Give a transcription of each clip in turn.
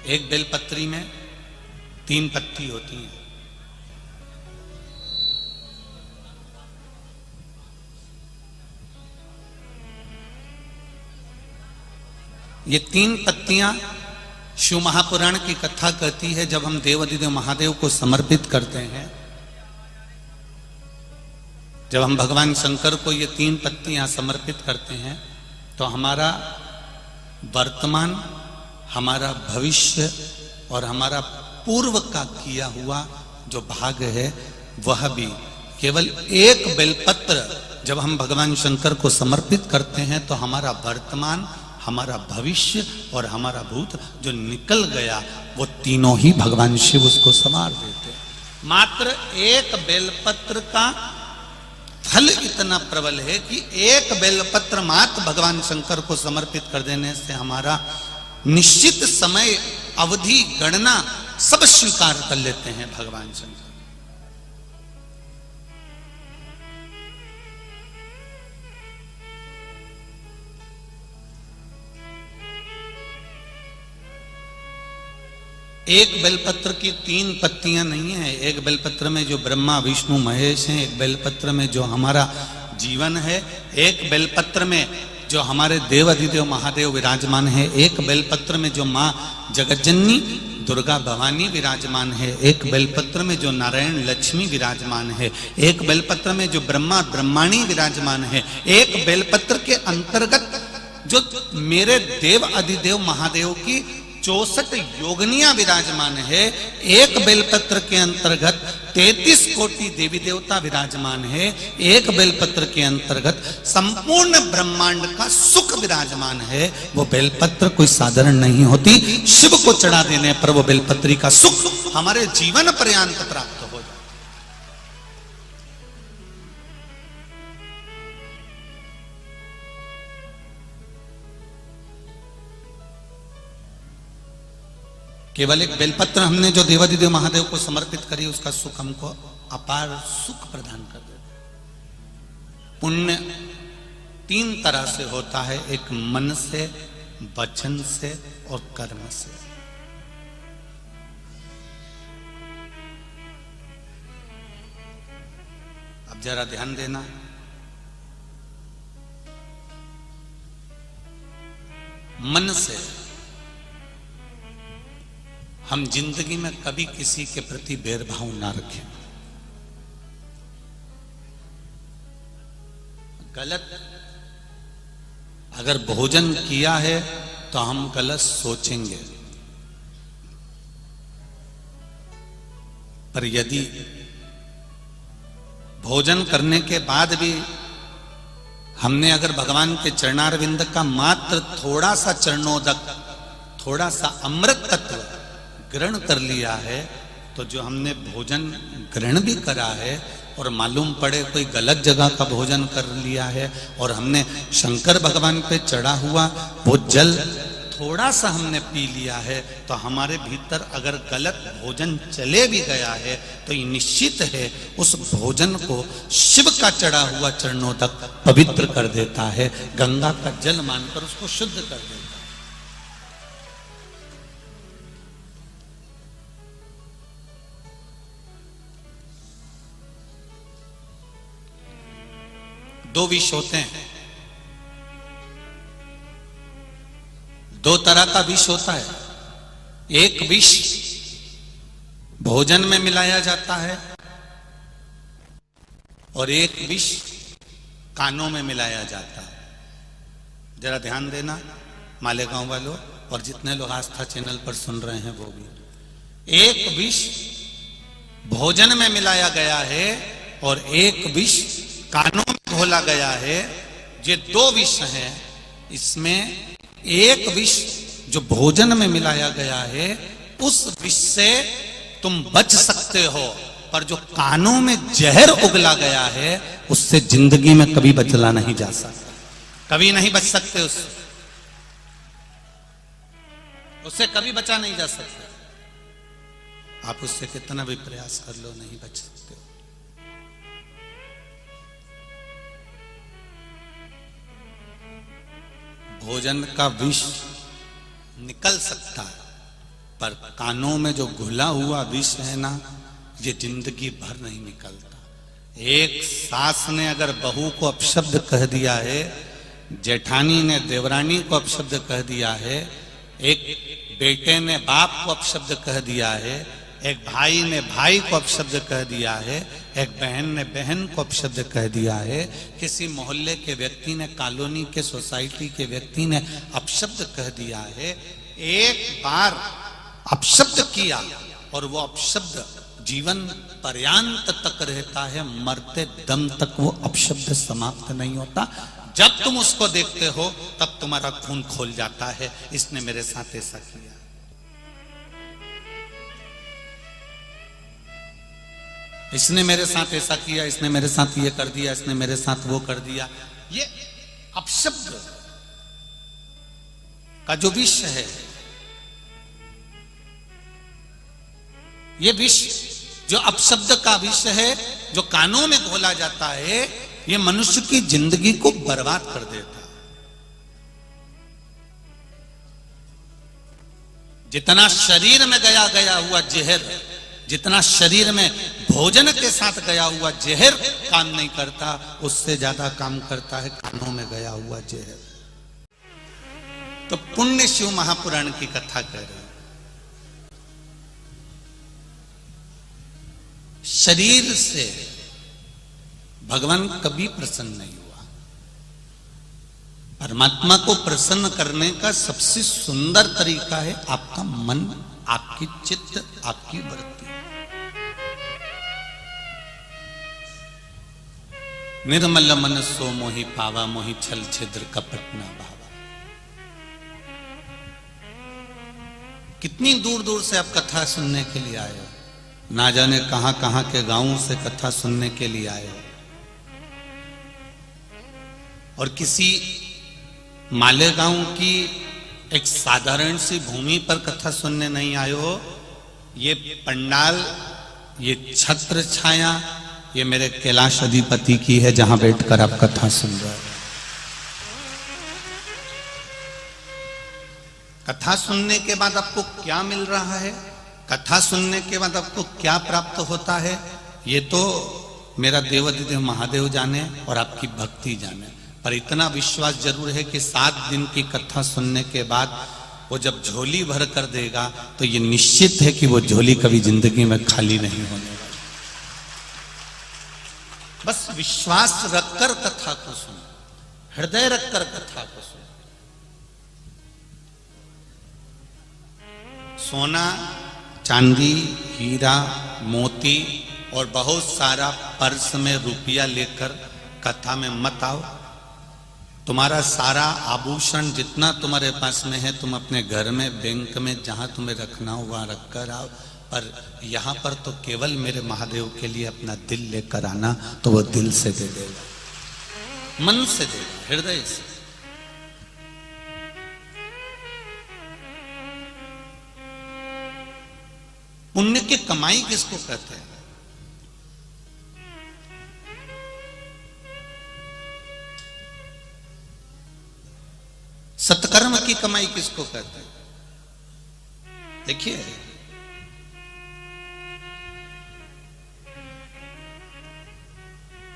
एक बेलपत्री में 3 पत्ती होती हैं। ये 3 पत्तियां शिव महापुराण की कथा कहती है, जब हम देवाधिदेव महादेव को समर्पित करते हैं, जब हम भगवान शंकर को ये 3 पत्तियां समर्पित करते हैं, तो हमारा वर्तमान, हमारा भविष्य और हमारा पूर्व का किया हुआ जो भाग है वह भी, केवल एक बेलपत्र जब हम भगवान शंकर को समर्पित करते हैं, तो हमारा वर्तमान, हमारा भविष्य और हमारा भूत जो निकल गया, वो तीनों ही भगवान शिव उसको संवार देते। मात्र एक बेलपत्र का फल इतना प्रबल है कि एक बेलपत्र मात्र भगवान शंकर को समर्पित कर देने से हमारा निश्चित समय अवधि गणना सब स्वीकार कर लेते हैं भगवान शंकर। एक बेलपत्र की 3 पत्तियां नहीं है। एक बेलपत्र में जो ब्रह्मा विष्णु महेश हैं, एक बेलपत्र में जो हमारा जीवन है, एक बेलपत्र में जो हमारे देव अधिदेव महादेव विराजमान है, एक बेलपत्र में जो माँ जगज्जननी दुर्गा भवानी विराजमान है, एक बेलपत्र में जो नारायण लक्ष्मी विराजमान है, एक बेलपत्र में जो ब्रह्मा ब्रह्माणी विराजमान है, एक बेलपत्र के अंतर्गत जो मेरे देव अधिदेव महादेव की 64 योगनियां विराजमान है, एक बेलपत्र के अंतर्गत 33 कोटि देवी देवता विराजमान है, एक बेलपत्र के अंतर्गत संपूर्ण ब्रह्मांड का सुख विराजमान है। वो बेलपत्र कोई साधारण नहीं होती। शिव को चढ़ा देने पर वो बेलपत्री का सुख हमारे जीवन पर्यंत प्राप्त हो जाए। केवल एक बेलपत्र हमने जो देवाधिदेव महादेव को समर्पित करी, उसका सुख हमको अपार सुख प्रदान कर देता। पुण्य 3 तरह से होता है, एक मन से, वचन से और कर्म से। अब जरा ध्यान देना, मन से हम जिंदगी में कभी किसी के प्रति भेदभाव ना रखें। गलत अगर भोजन किया है तो हम गलत सोचेंगे, पर यदि भोजन करने के बाद भी हमने अगर भगवान के चरणारविंद का मात्र थोड़ा सा चरणोदक, थोड़ा सा अमृत तत्व ग्रहण कर लिया है, तो जो हमने भोजन ग्रहण भी करा है और मालूम पड़े कोई गलत जगह का भोजन कर लिया है और हमने शंकर भगवान पे चढ़ा हुआ वो जल थोड़ा सा हमने पी लिया है, तो हमारे भीतर अगर गलत भोजन चले भी गया है, तो ये निश्चित है उस भोजन को शिव का चढ़ा हुआ चरणों तक पवित्र कर देता है, गंगा का जल मानकर उसको शुद्ध कर देता है। दो विष होते हैं, 2 तरह का विष होता है। एक विष भोजन में मिलाया जाता है और एक विष कानों में मिलाया जाता है। जरा ध्यान देना मालेगांव वालों और जितने लोग आस्था चैनल पर सुन रहे हैं वो भी। एक विष भोजन में मिलाया गया है और एक विष कानों में घोला गया है। ये 2 विष हैं। इसमें एक विष जो भोजन में मिलाया गया है, उस विष से तुम बच सकते हो, पर जो कानों में जहर उगला गया है उससे जिंदगी में कभी बचला नहीं जा सकता, कभी नहीं बच सकते। उससे कभी बचा नहीं जा सकता। आप उससे कितना भी प्रयास कर लो, नहीं बच सकते। भोजन का विष निकल सकता है, पर कानों में जो घुला हुआ विष है ना, ये जिंदगी भर नहीं निकलता। एक सास ने अगर बहू को अपशब्द कह दिया है, जेठानी ने देवरानी को अपशब्द कह दिया है, एक बेटे ने बाप को अपशब्द कह दिया है, एक भाई ने भाई को अपशब्द कह दिया है, एक बहन ने बहन को अपशब्द कह दिया है, किसी मोहल्ले के व्यक्ति ने, कॉलोनी के, सोसाइटी के व्यक्ति ने अपशब्द कह दिया है। एक बार अपशब्द किया और वो अपशब्द जीवन पर्यांत तक रहता है, मरते दम तक वो अपशब्द समाप्त नहीं होता। जब तुम उसको देखते हो तब तुम्हारा खून खोल जाता है, इसने मेरे साथ ऐसा किया, इसने मेरे साथ ऐसा किया, इसने मेरे साथ ये कर दिया, इसने मेरे साथ वो कर दिया। ये अपशब्द का जो विष है, ये विष जो अपशब्द का विष है, जो कानों में घोला जाता है, ये मनुष्य की जिंदगी को बर्बाद कर देता है। जितना शरीर में गया गया हुआ जहर, जितना शरीर में भोजन के साथ गया हुआ जहर काम नहीं करता, उससे ज्यादा काम करता है कानों में गया हुआ जहर। तो पुण्य शिव महापुराण की कथा कह रहे हैं। शरीर से भगवान कभी प्रसन्न नहीं हुआ। परमात्मा को प्रसन्न करने का सबसे सुंदर तरीका है आपका मन, आपकी चित्त, आपकी वृत्ति। निर्मल मन सो मोहि पावा, मोहि छल छिद्र कपट ना भावा। कितनी दूर दूर से आप कथा सुनने के लिए आए हो, ना जाने कहां कहां के गांवों से कथा सुनने के लिए आए हो, और किसी मालेगांव की एक साधारण सी भूमि पर कथा सुनने नहीं आए हो। ये पंडाल, ये छत्र छाया, ये मेरे कैलाश अधिपति की है, जहां बैठकर आप कथा सुन रहे हो। कथा सुनने के बाद आपको क्या मिल रहा है, कथा सुनने के बाद आपको क्या प्राप्त होता है, ये तो मेरा देवाधिदेव महादेव जाने और आपकी भक्ति जाने। पर इतना विश्वास जरूर है कि 7 दिन की कथा सुनने के बाद वो जब झोली भर कर देगा, तो ये निश्चित है कि वो झोली कभी जिंदगी में खाली नहीं होने वाली। बस विश्वास रखकर कथा को सुनो, हृदय रखकर कथा को सुनो। सोना, चांदी, हीरा, मोती और बहुत सारा पर्स में रुपया लेकर कथा में मत आओ। तुम्हारा सारा आभूषण जितना तुम्हारे पास में है, तुम अपने घर में, बैंक में, जहां तुम्हें रखना हो वहां रख कर आओ। पर यहां पर तो केवल मेरे महादेव के लिए अपना दिल लेकर आना, तो वो दिल से दे देगा, मन से देगा, हृदय से। पुण्य की कमाई किसको कहते हैं? सत्कर्म की कमाई किसको कहते हैं? देखिए,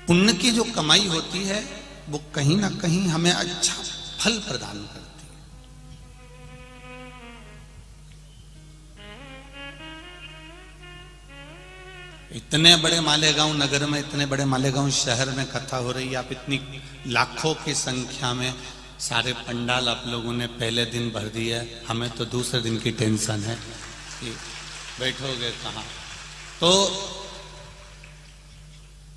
पुण्य की जो कमाई होती है वो कहीं ना कहीं हमें अच्छा फल प्रदान करती है। इतने बड़े मालेगांव नगर में, इतने बड़े मालेगांव शहर में कथा हो रही है, आप इतनी लाखों की संख्या में, सारे पंडाल आप लोगों ने पहले दिन भर दिया है। हमें तो दूसरे दिन की टेंशन है कि बैठोगे कहाँ। तो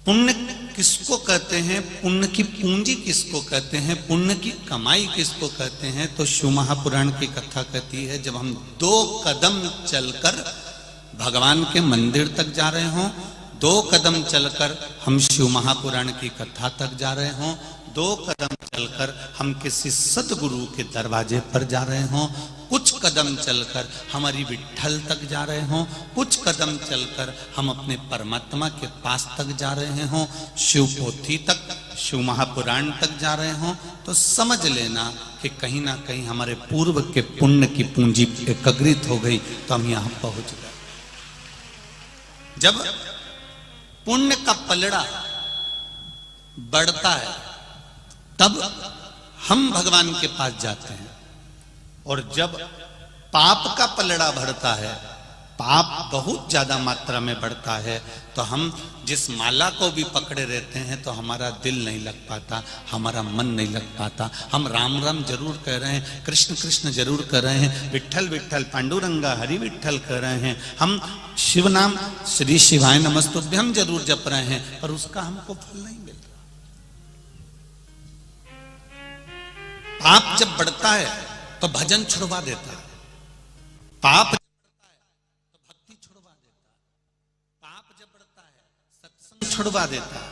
पुण्य किसको कहते हैं, पुण्य की पूंजी किसको कहते हैं, पुण्य की कमाई किसको कहते हैं? तो शिव महापुराण की कथा कहती है, जब हम 2 कदम चलकर भगवान के मंदिर तक जा रहे हों, 2 कदम चलकर हम शिव महापुराण की कथा तक जा रहे हों, 2 कदम चलकर हम किसी सदगुरु के दरवाजे पर जा रहे हों, कुछ कदम चलकर हमारी विट्ठल तक जा रहे हों, कुछ कदम चलकर हम अपने परमात्मा के पास तक जा रहे हों, शिव पोथी तक शिव महापुराण तक जा रहे हों तो समझ लेना कि कहीं ना कहीं हमारे पूर्व के पुण्य की पूंजी एकत्रित हो गई तो हम यहां पहुंच गए। जब पुण्य का पलड़ा बढ़ता है तब हम भगवान के पास जाते हैं, और जब पाप का पलड़ा बढ़ता है, पाप बहुत ज्यादा मात्रा में बढ़ता है, तो हम जिस माला को भी पकड़े रहते हैं तो हमारा दिल नहीं लग पाता, हमारा मन नहीं लग पाता। हम राम राम जरूर कह रहे हैं, कृष्ण कृष्ण जरूर कर रहे हैं, विठल विठल पांडुरंगा हरि विठल कर रहे हैं, हम शिव नाम श्री शिवाय नमस्तुभ्यं हम जरूर जप रहे हैं, पर उसका हमको फल नहीं मिल रहा। पाप जब बढ़ता है तो भजन छुड़वा देता है, पाप जब बढ़ता है तो भक्ति छुड़वा देता है, पाप जब बढ़ता है सत्संग छुड़वा देता है,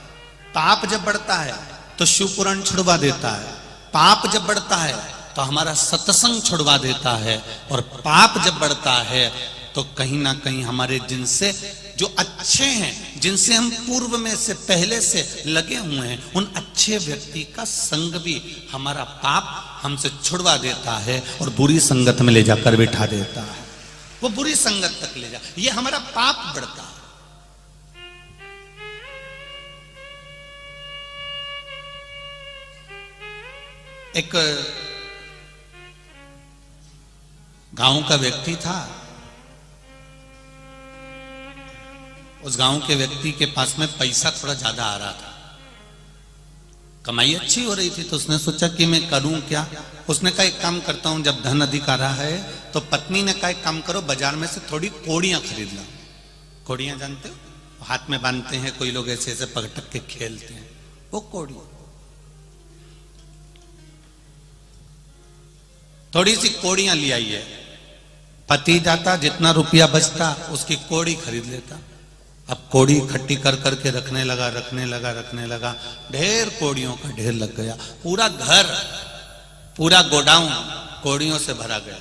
पाप जब बढ़ता है तो शिव पुराण छुड़वा देता है, पाप जब बढ़ता है तो हमारा सत्संग छुड़वा देता है, और पाप जब बढ़ता है तो कहीं ना कहीं हमारे जिनसे जो अच्छे हैं, जिनसे हम पूर्व में से पहले से लगे हुए हैं, उन अच्छे व्यक्ति का संग भी हमारा पाप हमसे छुड़वा देता है और बुरी संगत में ले जाकर बिठा देता है, वो बुरी संगत तक ले जा, ये हमारा पाप बढ़ता है। एक गांव का व्यक्ति था, उस गांव के व्यक्ति के पास में पैसा थोड़ा ज्यादा आ रहा था, कमाई अच्छी हो रही थी, तो उसने सोचा कि मैं करूं क्या। उसने कहा एक काम करता हूं, जब धन अधिक आ रहा है तो पत्नी ने कहा एक काम करो, बाजार में से थोड़ी कोड़ियां खरीद लो। कोड़ियां जानते हो, हाथ में बांधते हैं, कोई लोग ऐसे ऐसे पकटक के खेलते हैं, वो कोड़ियां। थोड़ी सी कोड़ियां ले आई है, पति जाता, जितना रुपया बचता उसकी कोड़ी खरीद लेता। अब कोड़ी इकट्ठी कर करके रखने लगा, ढेर कोड़ियों का ढेर लग गया, पूरा घर, पूरा गोडाउन कोड़ियों से भरा गया।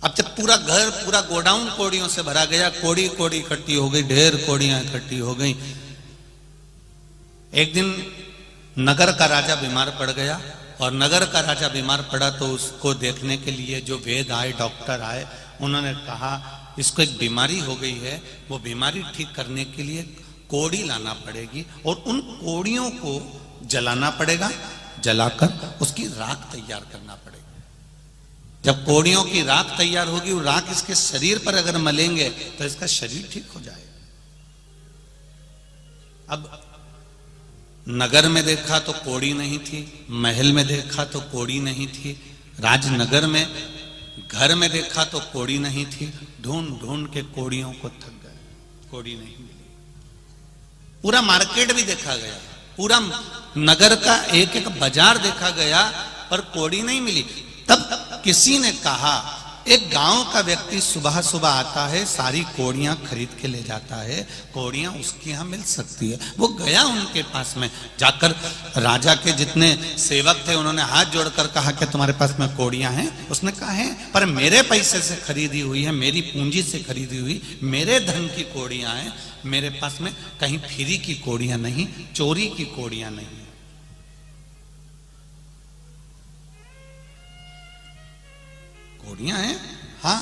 अब जब पूरा घर, पूरा गोडाउन कोड़ियों से भरा गया, कोड़ी कोड़ी इकट्ठी हो गई, ढेर कोड़ियां इकट्ठी हो गई। एक दिन नगर का राजा बीमार पड़ गया, और नगर का राजा बीमार पड़ा तो उसको देखने के लिए जो वैद्य आए, डॉक्टर आए, उन्होंने कहा इसको एक बीमारी हो गई है, वो बीमारी ठीक करने के लिए कोड़ी लाना पड़ेगी और उन कोड़ियों को जलाना पड़ेगा, जलाकर उसकी राख तैयार करना पड़ेगा। जब कोड़ियों की राख तैयार होगी, वो राख इसके शरीर पर अगर मलेंगे तो इसका शरीर ठीक हो जाएगा। अब नगर में देखा तो कोड़ी नहीं थी, महल में देखा तो कोड़ी नहीं थी, राजनगर में घर में देखा तो कोड़ी नहीं थी, ढूंढ ढूंढ के कोड़ियों को थक गए, कोड़ी नहीं मिली। पूरा मार्केट भी देखा गया, पूरा नगर का एक एक बाजार देखा गया, पर कोड़ी नहीं मिली। तब किसी ने कहा, एक गांव का व्यक्ति सुबह सुबह आता है, सारी कोड़ियां खरीद के ले जाता है, कोड़ियां उसके यहां मिल सकती है। वो गया उनके पास में, जाकर राजा के जितने सेवक थे उन्होंने हाथ जोड़कर कहा कि तुम्हारे पास में कोड़ियां हैं? उसने कहा है, पर मेरे पैसे से खरीदी हुई है, मेरी पूंजी से खरीदी हुई, मेरे धन की कोड़ियां हैं, मेरे पास में कहीं फ्री की कोड़ियां नहीं, चोरी की कोड़ियां नहीं। कोड़ियां हैं, हाँ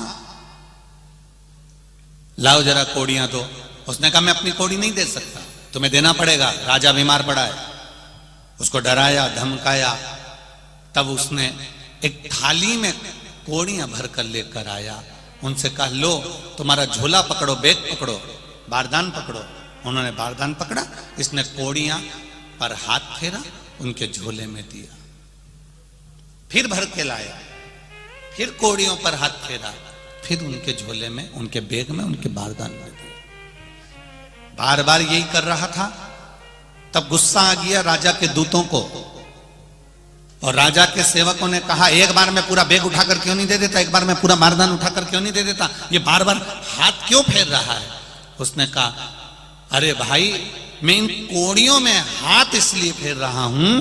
लाओ जरा कोड़ियां दो। उसने कहा मैं अपनी कोड़ी नहीं दे सकता, तुम्हें देना पड़ेगा, राजा बीमार पड़ा है। उसको डराया, धमकाया, तब उसने एक थाली में कोड़ियां भर कर लेकर आया। उनसे कहा लो तुम्हारा झोला पकड़ो, बैग पकड़ो, बारदान पकड़ो। उन्होंने बारदान पकड़ा, इसने कोड़ियां पर हाथ फेरा, उनके झोले में दिया, फिर भर के लाया, फिर कोड़ियों पर हाथ फेरा, फिर उनके झोले में, उनके बैग में, उनके बारदान में दिया। बार बार यही कर रहा था। तब गुस्सा आ गया राजा के दूतों को, और राजा के सेवकों ने कहा एक बार में पूरा बैग उठाकर क्यों नहीं दे देता, एक बार में पूरा बारदान उठाकर क्यों नहीं दे देता, ये बार बार हाथ क्यों फेर रहा है? उसने कहा अरे भाई, मैं इन कोड़ियों में हाथ इसलिए फेर रहा हूं,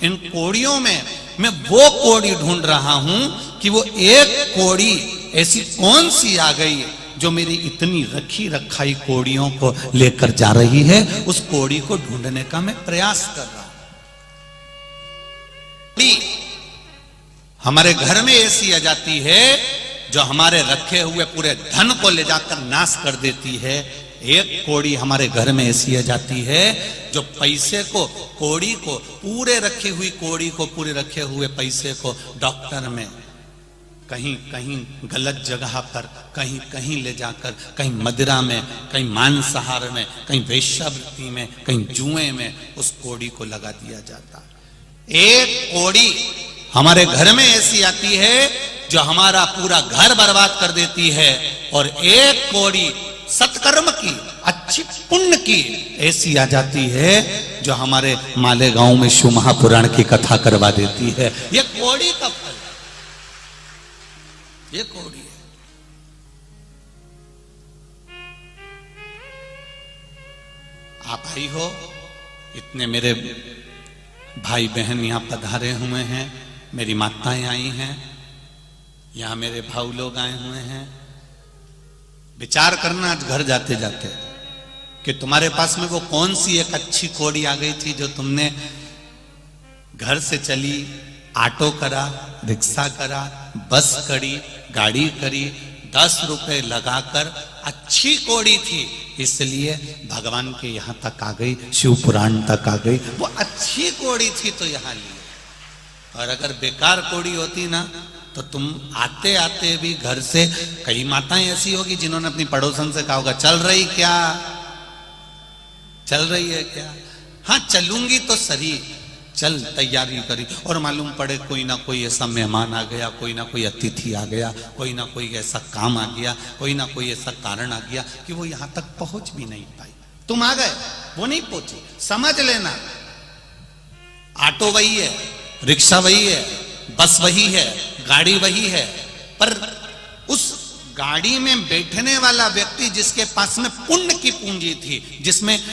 इन कोड़ियों में मैं वो कोड़ी ढूंढ रहा हूं कि वो एक कोड़ी ऐसी कौन सी आ गई जो मेरी इतनी रखी रखाई कोड़ियों को लेकर जा रही है, उस कोड़ी को ढूंढने का मैं प्रयास कर रहा हूं। हमारे घर में ऐसी आ जाती है जो हमारे रखे हुए पूरे धन को ले जाकर नाश कर देती है। एक कोड़ी हमारे घर में ऐसी आ जाती है जो पैसे को, कोड़ी को, पूरे रखी हुई कोड़ी को, पूरे रखे हुए पैसे को डॉक्टर में कहीं कहीं गलत जगह पर, कहीं कहीं ले जाकर, कहीं मदिरा में, कहीं मांसाहार में, कहीं वेश्यावृत्ति में, कहीं जुए में उस कोड़ी को लगा दिया जाता। एक कोड़ी हमारे घर में ऐसी आती है जो हमारा पूरा घर बर्बाद कर देती है, और एक कोड़ी सत्कर्म की, अच्छी पुण्य की ऐसी आ जाती है जो हमारे मालेगांव में शिव महापुराण की कथा करवा देती है। ये कोड़ी का फल, ये कोड़ी है। आप आई हो, इतने मेरे भाई बहन यहां पधारे हुए हैं, मेरी माताएं आई हैं, यहां मेरे भाऊ लोग आए हुए हैं। विचार करना आज घर जाते जाते कि तुम्हारे पास में वो कौन सी एक अच्छी कोड़ी आ गई थी जो तुमने घर से चली, ऑटो करा, रिक्शा करा, बस करी, गाड़ी करी, 10 रुपए लगाकर अच्छी कोड़ी थी, इसलिए भगवान के यहां तक आ गई, शिव पुराण तक आ गई। वो अच्छी कोड़ी थी तो यहां ली। और अगर बेकार कोड़ी होती ना तो तुम आते आते भी घर से, कई माताएं ऐसी होगी जिन्होंने अपनी पड़ोसन से कहा होगा, चल रही क्या, चल रही है क्या? हाँ चलूंगी तो सही, चल तैयारी करी, और मालूम पड़े कोई ना कोई ऐसा मेहमान आ गया, कोई ना कोई अतिथि आ गया, कोई ना कोई ऐसा काम आ गया, कोई ना कोई ऐसा कारण आ गया कि वो यहां तक पहुंच भी नहीं पाई। तुम आ गए, वो नहीं पहुंची, समझ लेना ऑटो वही है, रिक्शा वही है, बस वही है, गाड़ी वही है, पर उस गाड़ी में बैठने वाला व्यक्ति जिसके पास में पुण्य की पूंजी थी,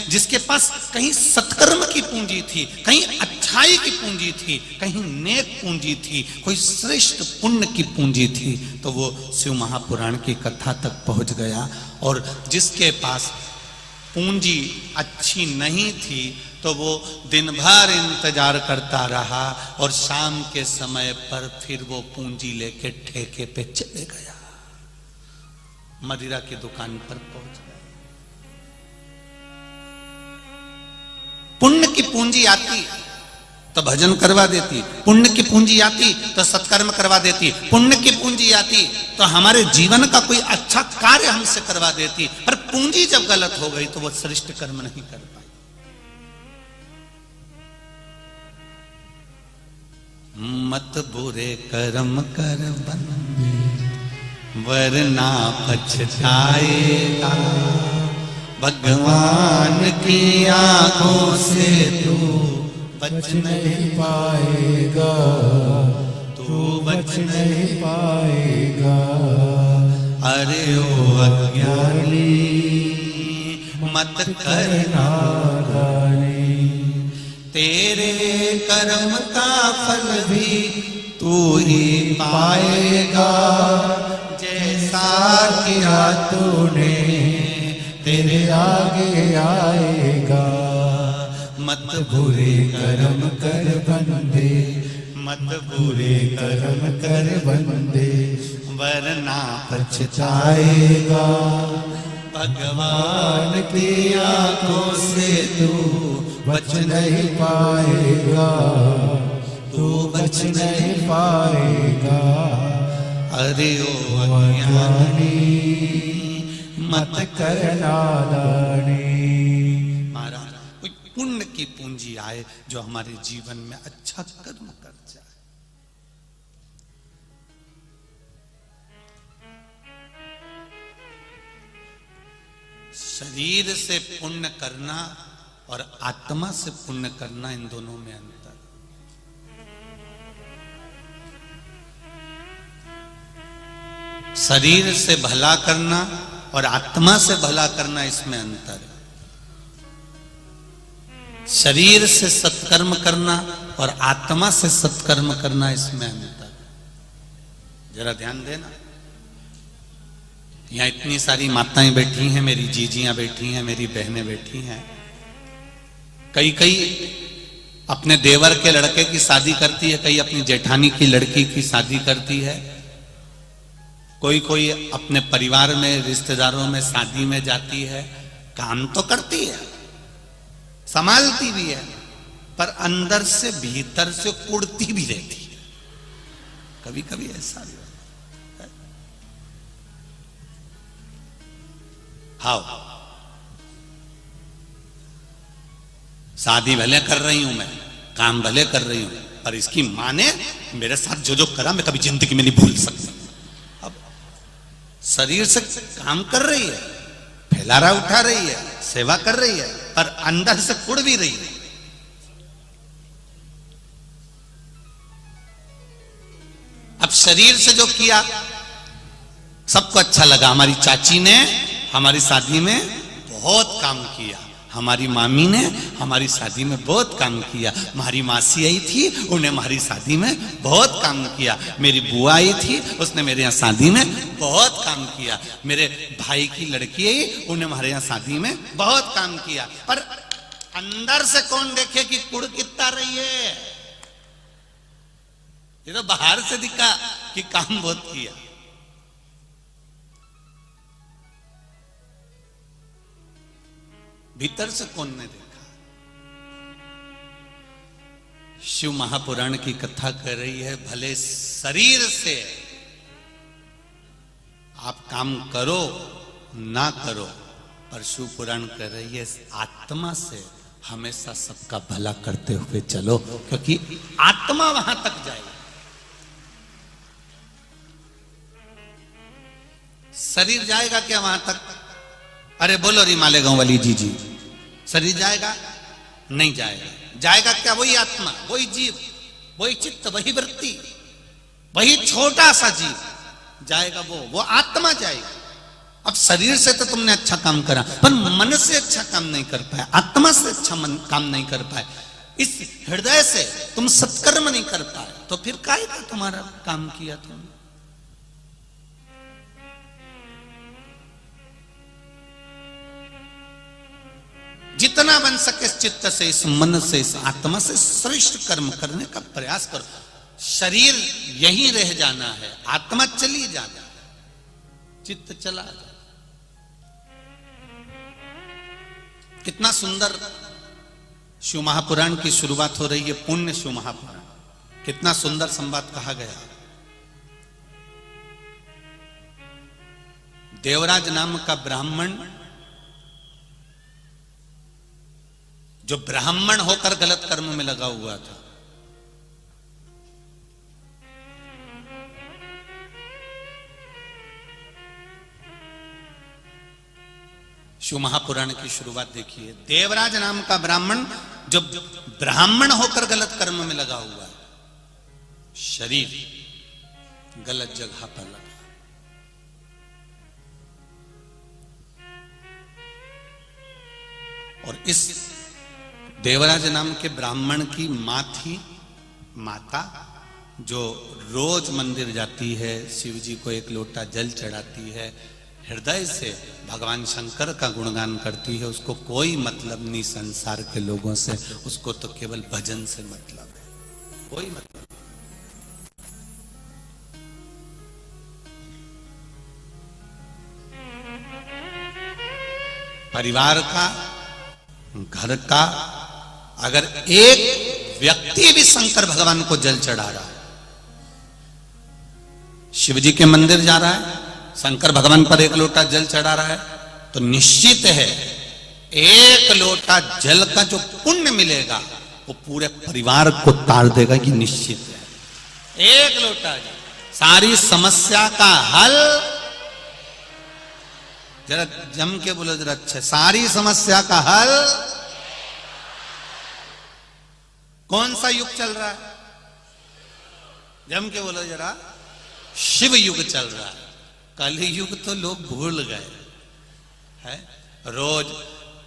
जिसके पास कहीं सत्कर्म की पूंजी थी, कहीं अच्छाई की पूंजी थी, कहीं नेक पूंजी थी, कोई श्रेष्ठ पुण्य की पूंजी थी, तो वो शिव महापुराण की कथा तक पहुंच गया। और जिसके पास पूंजी अच्छी नहीं थी तो वो दिन भर इंतजार करता रहा, और शाम के समय पर फिर वो पूंजी लेके ठेके पे चले गया, मदिरा की दुकान पर पहुंच गया। पुण्य की पूंजी आती तो भजन करवा देती, पुण्य की पूंजी आती तो सत्कर्म करवा देती, पुण्य की पूंजी आती तो हमारे जीवन का कोई अच्छा कार्य हमसे करवा देती। पर पूंजी जब गलत हो गई तो वो श्रेष्ठ कर्म नहीं कर पाई। मत बुरे कर्म कर बंदे, वरना पछताएगा, भगवान की आंखों से तू बच नहीं पाएगा, तू बच नहीं पाएगा। अरे ओ अज्ञानी मत कर नादानी, तेरे कर्म का फल भी तू ही पाएगा, जैसा किया तूने तेरे आगे आएगा। मत बुरे कर्म कर बंदे, मत बुरे कर्म कर बंदे, वरना पछताएगा, भगवान की आंखों से तू बच नहीं पाएगा, तू बच नहीं पाएगा। अरे ओ अज्ञानी मत कर नादानी। महाराज कोई पुण्य की पूंजी आए जो हमारे जीवन में अच्छा कर्म कर जाए। शरीर से पुण्य करना और आत्मा से पुण्य करना, इन दोनों में अंतर। शरीर से भला करना और आत्मा से भला करना, इसमें अंतर है। शरीर से सत्कर्म करना और आत्मा से सत्कर्म करना, इसमें अंतर है। जरा ध्यान देना। यहाँ इतनी सारी माताएं बैठी हैं, मेरी जीजियां बैठी हैं, मेरी बहनें बैठी हैं। कई कई अपने देवर के लड़के की शादी करती है, कई अपनी जेठानी की लड़की की शादी करती है, कोई कोई अपने परिवार में रिश्तेदारों में शादी में जाती है। काम तो करती है, संभालती भी है, पर अंदर से भीतर से कुड़ती भी रहती है। कभी कभी ऐसा भी होता है। हाँ, शादी भले कर रही हूं मैं, काम भले कर रही हूं, पर इसकी मां ने मेरे साथ जो जो करा मैं कभी जिंदगी में नहीं भूल सकता। अब शरीर से काम कर रही है, फैलारा उठा रही है, सेवा कर रही है, पर अंदर से कुड़ भी रही है। अब शरीर से जो किया सबको अच्छा लगा। हमारी चाची ने हमारी शादी में बहुत काम किया, हमारी मामी ने हमारी शादी में बहुत काम किया, हमारी मासी आई थी उन्हें हमारी शादी में बहुत काम किया, मेरी बुआ आई थी उसने मेरे यहाँ शादी में बहुत काम किया, मेरे भाई की लड़की आई उन्हें हमारे यहाँ शादी में बहुत काम किया। पर अंदर से कौन देखे कि कुड़ कितना रही है? ये तो बाहर से दिखा कि काम बहुत किया। भीतर से कौन ने देखा? शिव महापुराण की कथा कर रही है, भले शरीर से आप काम करो ना करो, पर शिव पुराण कर रही है आत्मा से हमेशा सबका भला करते हुए चलो, क्योंकि आत्मा वहां तक जाएगी। शरीर जाएगा क्या वहां तक? अरे बोलो री मालेगांव वाली जी जी, शरीर जाएगा? नहीं जाएगा। जाएगा क्या? वही आत्मा, वही जीव, वही चित्त, वही वृत्ति, वही छोटा सा जीव जाएगा, वो आत्मा जाएगी। अब शरीर से तो तुमने अच्छा काम करा, पर मन से अच्छा काम नहीं कर पाए, आत्मा से अच्छा काम नहीं कर पाए, इस हृदय से तुम सत्कर्म नहीं कर पाए, तो फिर काहे का तुम्हारा काम किया तुमने? जितना बन सके इस चित्त से, इस मन से, इस आत्मा से श्रेष्ठ कर्म करने का प्रयास करो। शरीर यहीं रह जाना है, आत्मा चली जाना है, चित्त चला जाए। कितना सुंदर शिव महापुराण की शुरुआत हो रही है, पुण्य शिव महापुराण। कितना सुंदर संवाद कहा गया। देवराज नाम का ब्राह्मण, जो ब्राह्मण होकर गलत कर्म में लगा हुआ था, शिव महापुराण की शुरुआत देखिए। देवराज नाम का ब्राह्मण जो ब्राह्मण होकर गलत कर्म में लगा हुआ है, शरीर गलत जगह पर लगा। और इस देवराज नाम के ब्राह्मण की मां थी, माता, जो रोज मंदिर जाती है, शिव जी को एक लोटा जल चढ़ाती है, हृदय से भगवान शंकर का गुणगान करती है। उसको कोई मतलब नहीं संसार के लोगों से, उसको तो केवल भजन से मतलब है, कोई मतलब। परिवार का, घर का, अगर एक व्यक्ति भी शंकर भगवान को जल चढ़ा रहा है, शिव जी के मंदिर जा रहा है, शंकर भगवान पर एक लोटा जल चढ़ा रहा है, तो निश्चित है एक लोटा जल का जो पुण्य मिलेगा वो पूरे परिवार को तार देगा, ये निश्चित है। एक लोटा जल, सारी समस्या का हल। जरा जम के बोलो जरा अच्छे, सारी समस्या का हल। कौन सा युग चल रहा है? जम के बोलो जरा, शिव युग चल रहा है। कलि युग तो लोग भूल गए है। रोज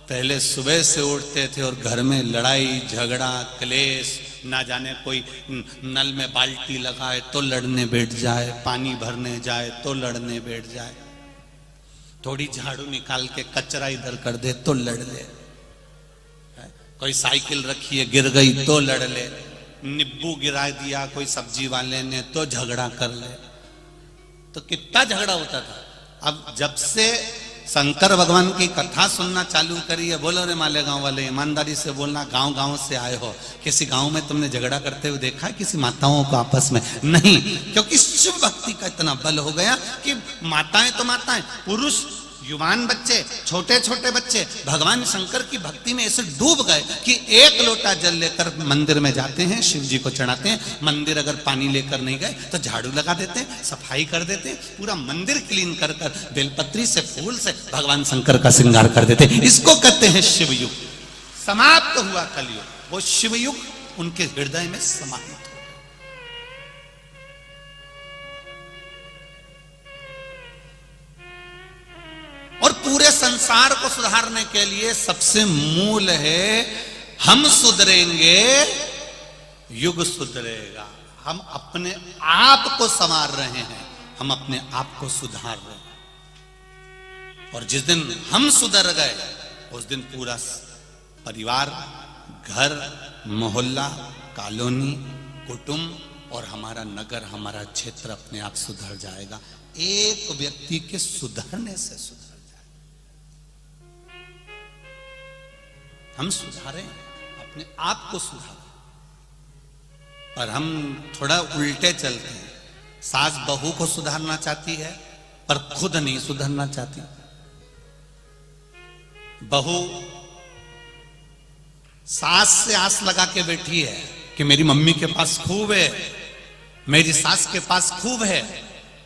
पहले सुबह से उठते थे और घर में लड़ाई झगड़ा क्लेश, ना जाने कोई नल में बाल्टी लगाए तो लड़ने बैठ जाए, पानी भरने जाए तो लड़ने बैठ जाए। थोड़ी झाड़ू निकाल के कचरा इधर कर दे तो लड़ ले, कोई साइकिल रखी है गिर गई तो लड़ ले, नींबू गिरा दिया कोई सब्जी वाले ने तो झगड़ा कर ले। तो कितना झगड़ा होता था। अब जब से शंकर भगवान की कथा सुनना चालू करी है, बोलो रे मालेगांव वाले, ईमानदारी से बोलना, गांव गांव से आए हो, किसी गांव में तुमने झगड़ा करते हुए देखा है किसी माताओं को आपस में? नहीं, क्योंकि शिव भक्ति का इतना बल हो गया कि माताएं तो माताएं, पुरुष, युवान बच्चे, छोटे छोटे बच्चे भगवान शंकर की भक्ति में ऐसे डूब गए कि एक लोटा जल लेकर मंदिर में जाते हैं, शिव जी को चढ़ाते हैं। मंदिर अगर पानी लेकर नहीं गए तो झाड़ू लगा देते हैं, सफाई कर देते हैं, पूरा मंदिर क्लीन कर कर बेलपत्री से, फूल से भगवान शंकर का श्रृंगार कर देते हैं। इसको कहते हैं शिवयुग। समाप्त हुआ कलयुग, वो शिवयुग उनके हृदय में समाहित। और पूरे संसार को सुधारने के लिए सबसे मूल है, हम सुधरेंगे युग सुधरेगा। हम अपने आप को संवार रहे हैं, हम अपने आप को सुधार रहे हैं। और जिस दिन हम सुधर गए उस दिन पूरा परिवार, घर, मोहल्ला, कॉलोनी, कुटुंब और हमारा नगर, हमारा क्षेत्र अपने आप सुधर जाएगा। एक व्यक्ति के सुधरने से सुधर, हम सुधारें, अपने आप को सुधारें। पर हम थोड़ा उल्टे चलते हैं। सास बहू को सुधारना चाहती है पर खुद नहीं सुधरना चाहती। बहू सास से आस लगा के बैठी है कि मेरी मम्मी के पास खूब है, मेरी सास के पास खूब है,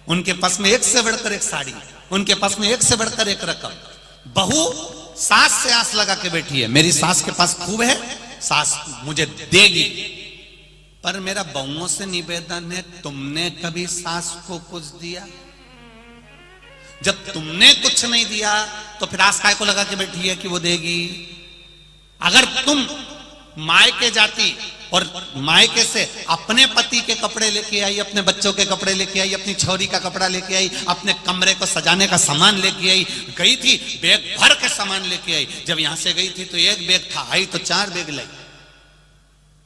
उनके पास में एक से बढ़कर एक साड़ी, उनके पास में एक से बढ़कर एक रकम। बहू सास से आस लगा के बैठी है, मेरी सास के पास खूब है, सास मुझे देगी। पर मेरा बहुओं से निवेदन है, तुमने कभी सास को कुछ दिया? जब तुमने कुछ नहीं दिया तो फिर आस काय को लगा के बैठी है कि वो देगी? अगर तुम मायके जाती और मायके से अपने पति के कपड़े लेके आई, अपने बच्चों के कपड़े लेके आई, अपनी छोरी का कपड़ा लेके आई, अपने कमरे को सजाने का सामान लेके आई, गई थी बैग भर के सामान लेके आई। जब यहां से गई थी तो एक बैग था, आई तो 4 बैग लाई।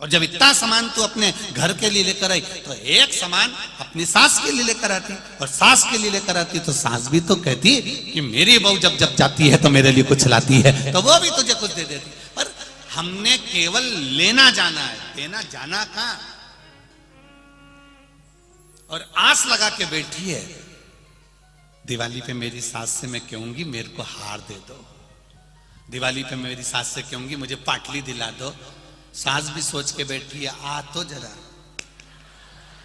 और जब इतना सामान तू अपने घर के लिए लेकर आई तो एक सामान अपनी सास के लिए लेकर आती, और सास के लिए लेकर आती तो सास भी तो कहती कि मेरी बहू जब जब जाती है तो मेरे लिए कुछ लाती है, तो वो भी तुझे कुछ दे देती। पर हमने केवल लेना जाना है, देना जाना कहां? और आस लगा के बैठी है, दिवाली पे मेरी सास से मैं कहूंगी मेरे को हार दे दो, दिवाली पे मेरी सास से कहूंगी मुझे पाटली दिला दो। सास भी सोच के बैठी है, आ तो जरा,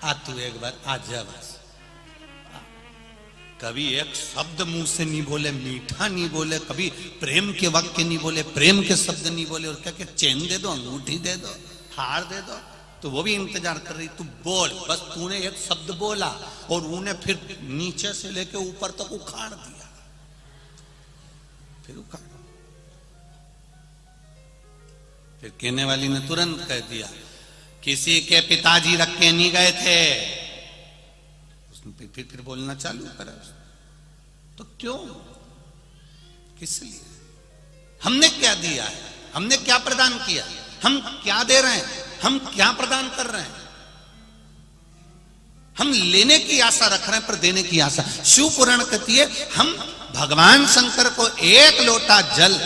आ तू एक बार आ जा बस। कभी एक शब्द मुंह से नहीं बोले, मीठा नहीं बोले, कभी प्रेम के वाक्य नहीं बोले, प्रेम के शब्द नहीं बोले, और क्या क्या चैन दे दो, अंगूठी दे दो, हार दे दो। तो वो भी इंतजार कर रही, तू बोल, बस तूने एक शब्द बोला और उन्हें फिर नीचे से लेके ऊपर तक उखाड़ दिया। फिर उखाड़, फिर कहने वाली ने तुरंत कह दिया किसी के पिताजी रख के नहीं गए थे। उसने फिर बोलना चालू करा। तो क्यों, किस लिए? हमने क्या दिया है, हमने क्या प्रदान किया, हम क्या दे रहे हैं, हम क्या प्रदान कर रहे हैं? हम लेने की आशा रख रहे हैं पर देने की आशा। शिव पुराण कहती है हम भगवान शंकर को एक लोटा जल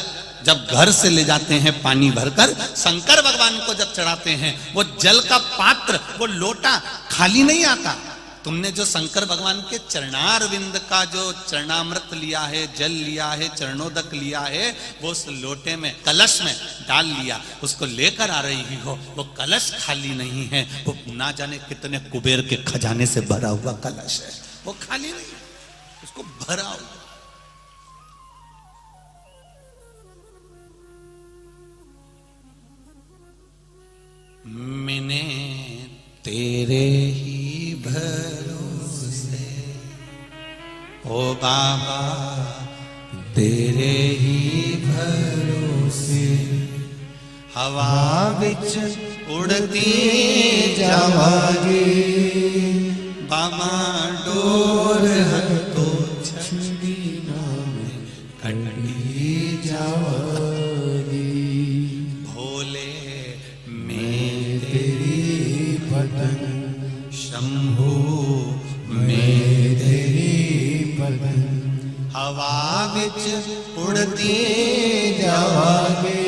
जब घर से ले जाते हैं पानी भरकर, शंकर भगवान को जब चढ़ाते हैं, वो जल का पात्र, वो लोटा खाली नहीं आता। तुमने जो शंकर भगवान के चरणारविंद का जो चरणामृत लिया है, जल लिया है, चरणोदक लिया है, वो उस लोटे में, कलश में डाल लिया, उसको लेकर आ रही हो, वो कलश खाली नहीं है, वो ना जाने कितने कुबेर के खजाने से भरा हुआ कलश है, वो खाली नहीं है, उसको भरा हुआ। मैंने तेरे ही भरोसे, ओ बाबा तेरे ही भरोसे, हवा विच उड़ती जावागे, बाबा डोर तो छंदी नाम हवा विच उड़ती जावागे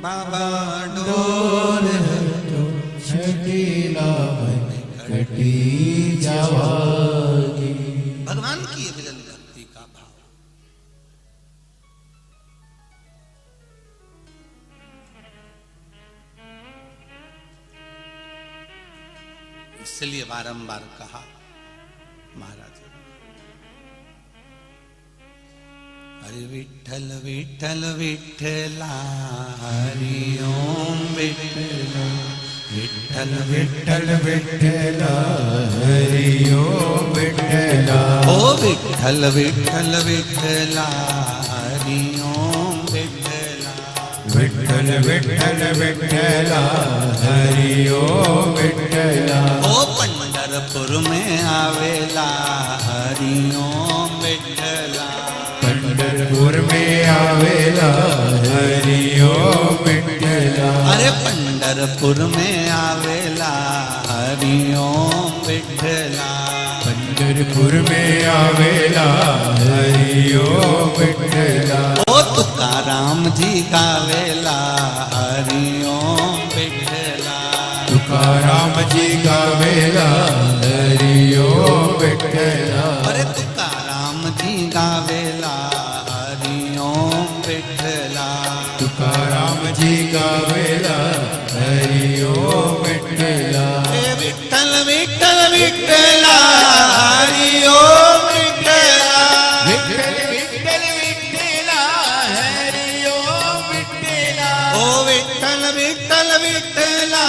बाबा डोर तो छटीला मन कटी जावागे। भगवान की विरल भक्ति का भाव। इसलिए बारंबार कहा महाराज, हरि विठ्ठल विठ्ठल विठ्ठला हरि ओम विठ्ठला विठ्ठल विठ्ठल विठ्ठला हरि ओम विठ्ठला। ओ विठ्ठल विठ्ठल विठ्ठला हरि ओम विठ्ठला विठ्ठल विठ्ठल विठ्ठला हरि ओम विठ्ठला। ओ पंढरपुर में आवेला हरि ओम विठ्ठला पंढरपुर में आवेला हरि ओम विठ्ठला। अरे पंढरपुर में आवेला हरि ओम विठ्ठला पंढरपुर में आवेला हरि ओम विठ्ठला। ओ तुकाराम जी गावेला हरि ओम विठ्ठला तुकाराम जी गावेला हरि ओम विठ्ठला। अरे तुकाराम जी गावेला हरि ओम विठ्ठला तुकाराम जी गावेला हरि ओम विठ्ठला। विठ्ठल विठ्ठल विठ्ठला हरि ओम विठ्ठला विठ्ठल विठ्ठल विठ्ठला हरि ओम विठ्ठला। ओ विठ्ठल विठ्ठल विठ्ठला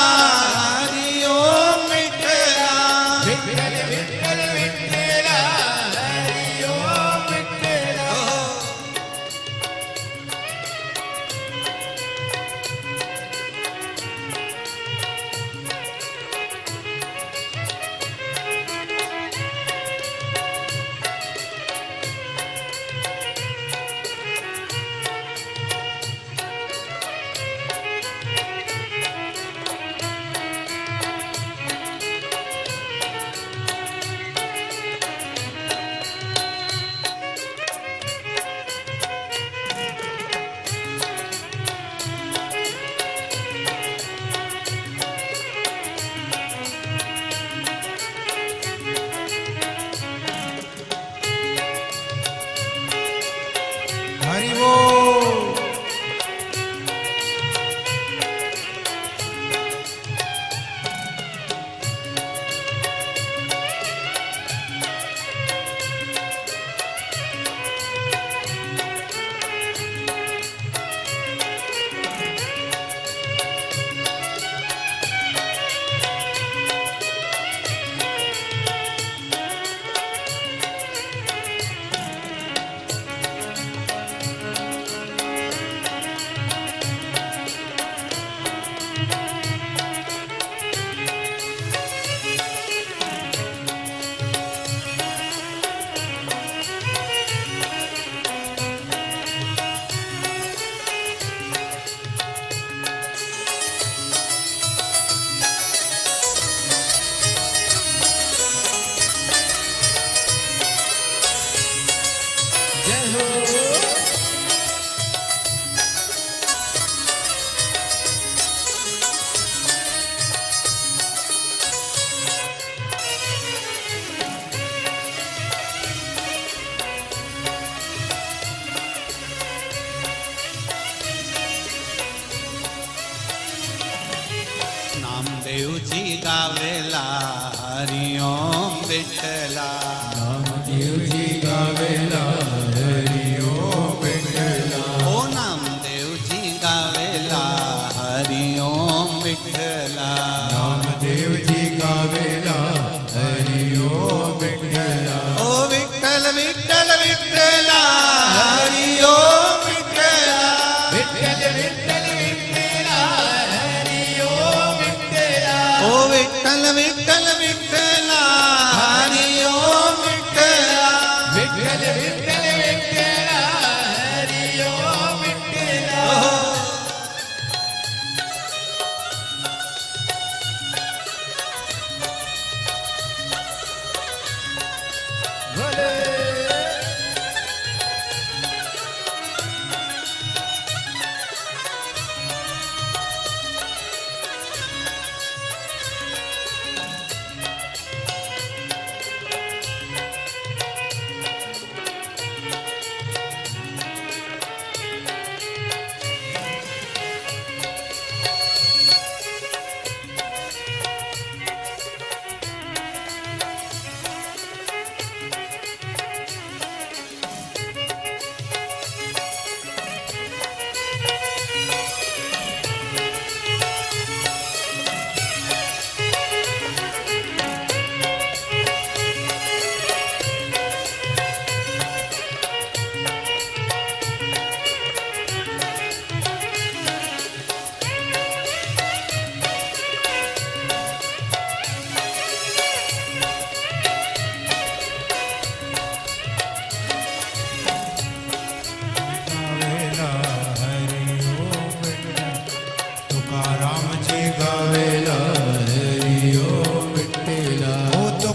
हरि ओम विठ्ठला विठ्ठल विठ्ठल विठ्ठला हरि ओम विठ्ठला। हरि बोल। नामदेव जी गावेला हरि ओम विठ्ठला नामदेव जी गावेला हरि ओम विठ्ठला। ओ नामदेव जी गावेला हरि ओम विठ्ठला नामदेव जी गावेला हरि ओम विठ्ठला। ओ विठ्ठल विठ्ठल विठ्ठला हरि ओम विठ्ठला विठ्ठल विठ्ठल विठ्ठला हरि ओम विठ्ठला। ओ विठ्ठल विठ्ठल विठ्ठला हरि ओम विठ्ठला विठ्ठल विठ्ठल विठ्ठला हरि ओम विठ्ठला।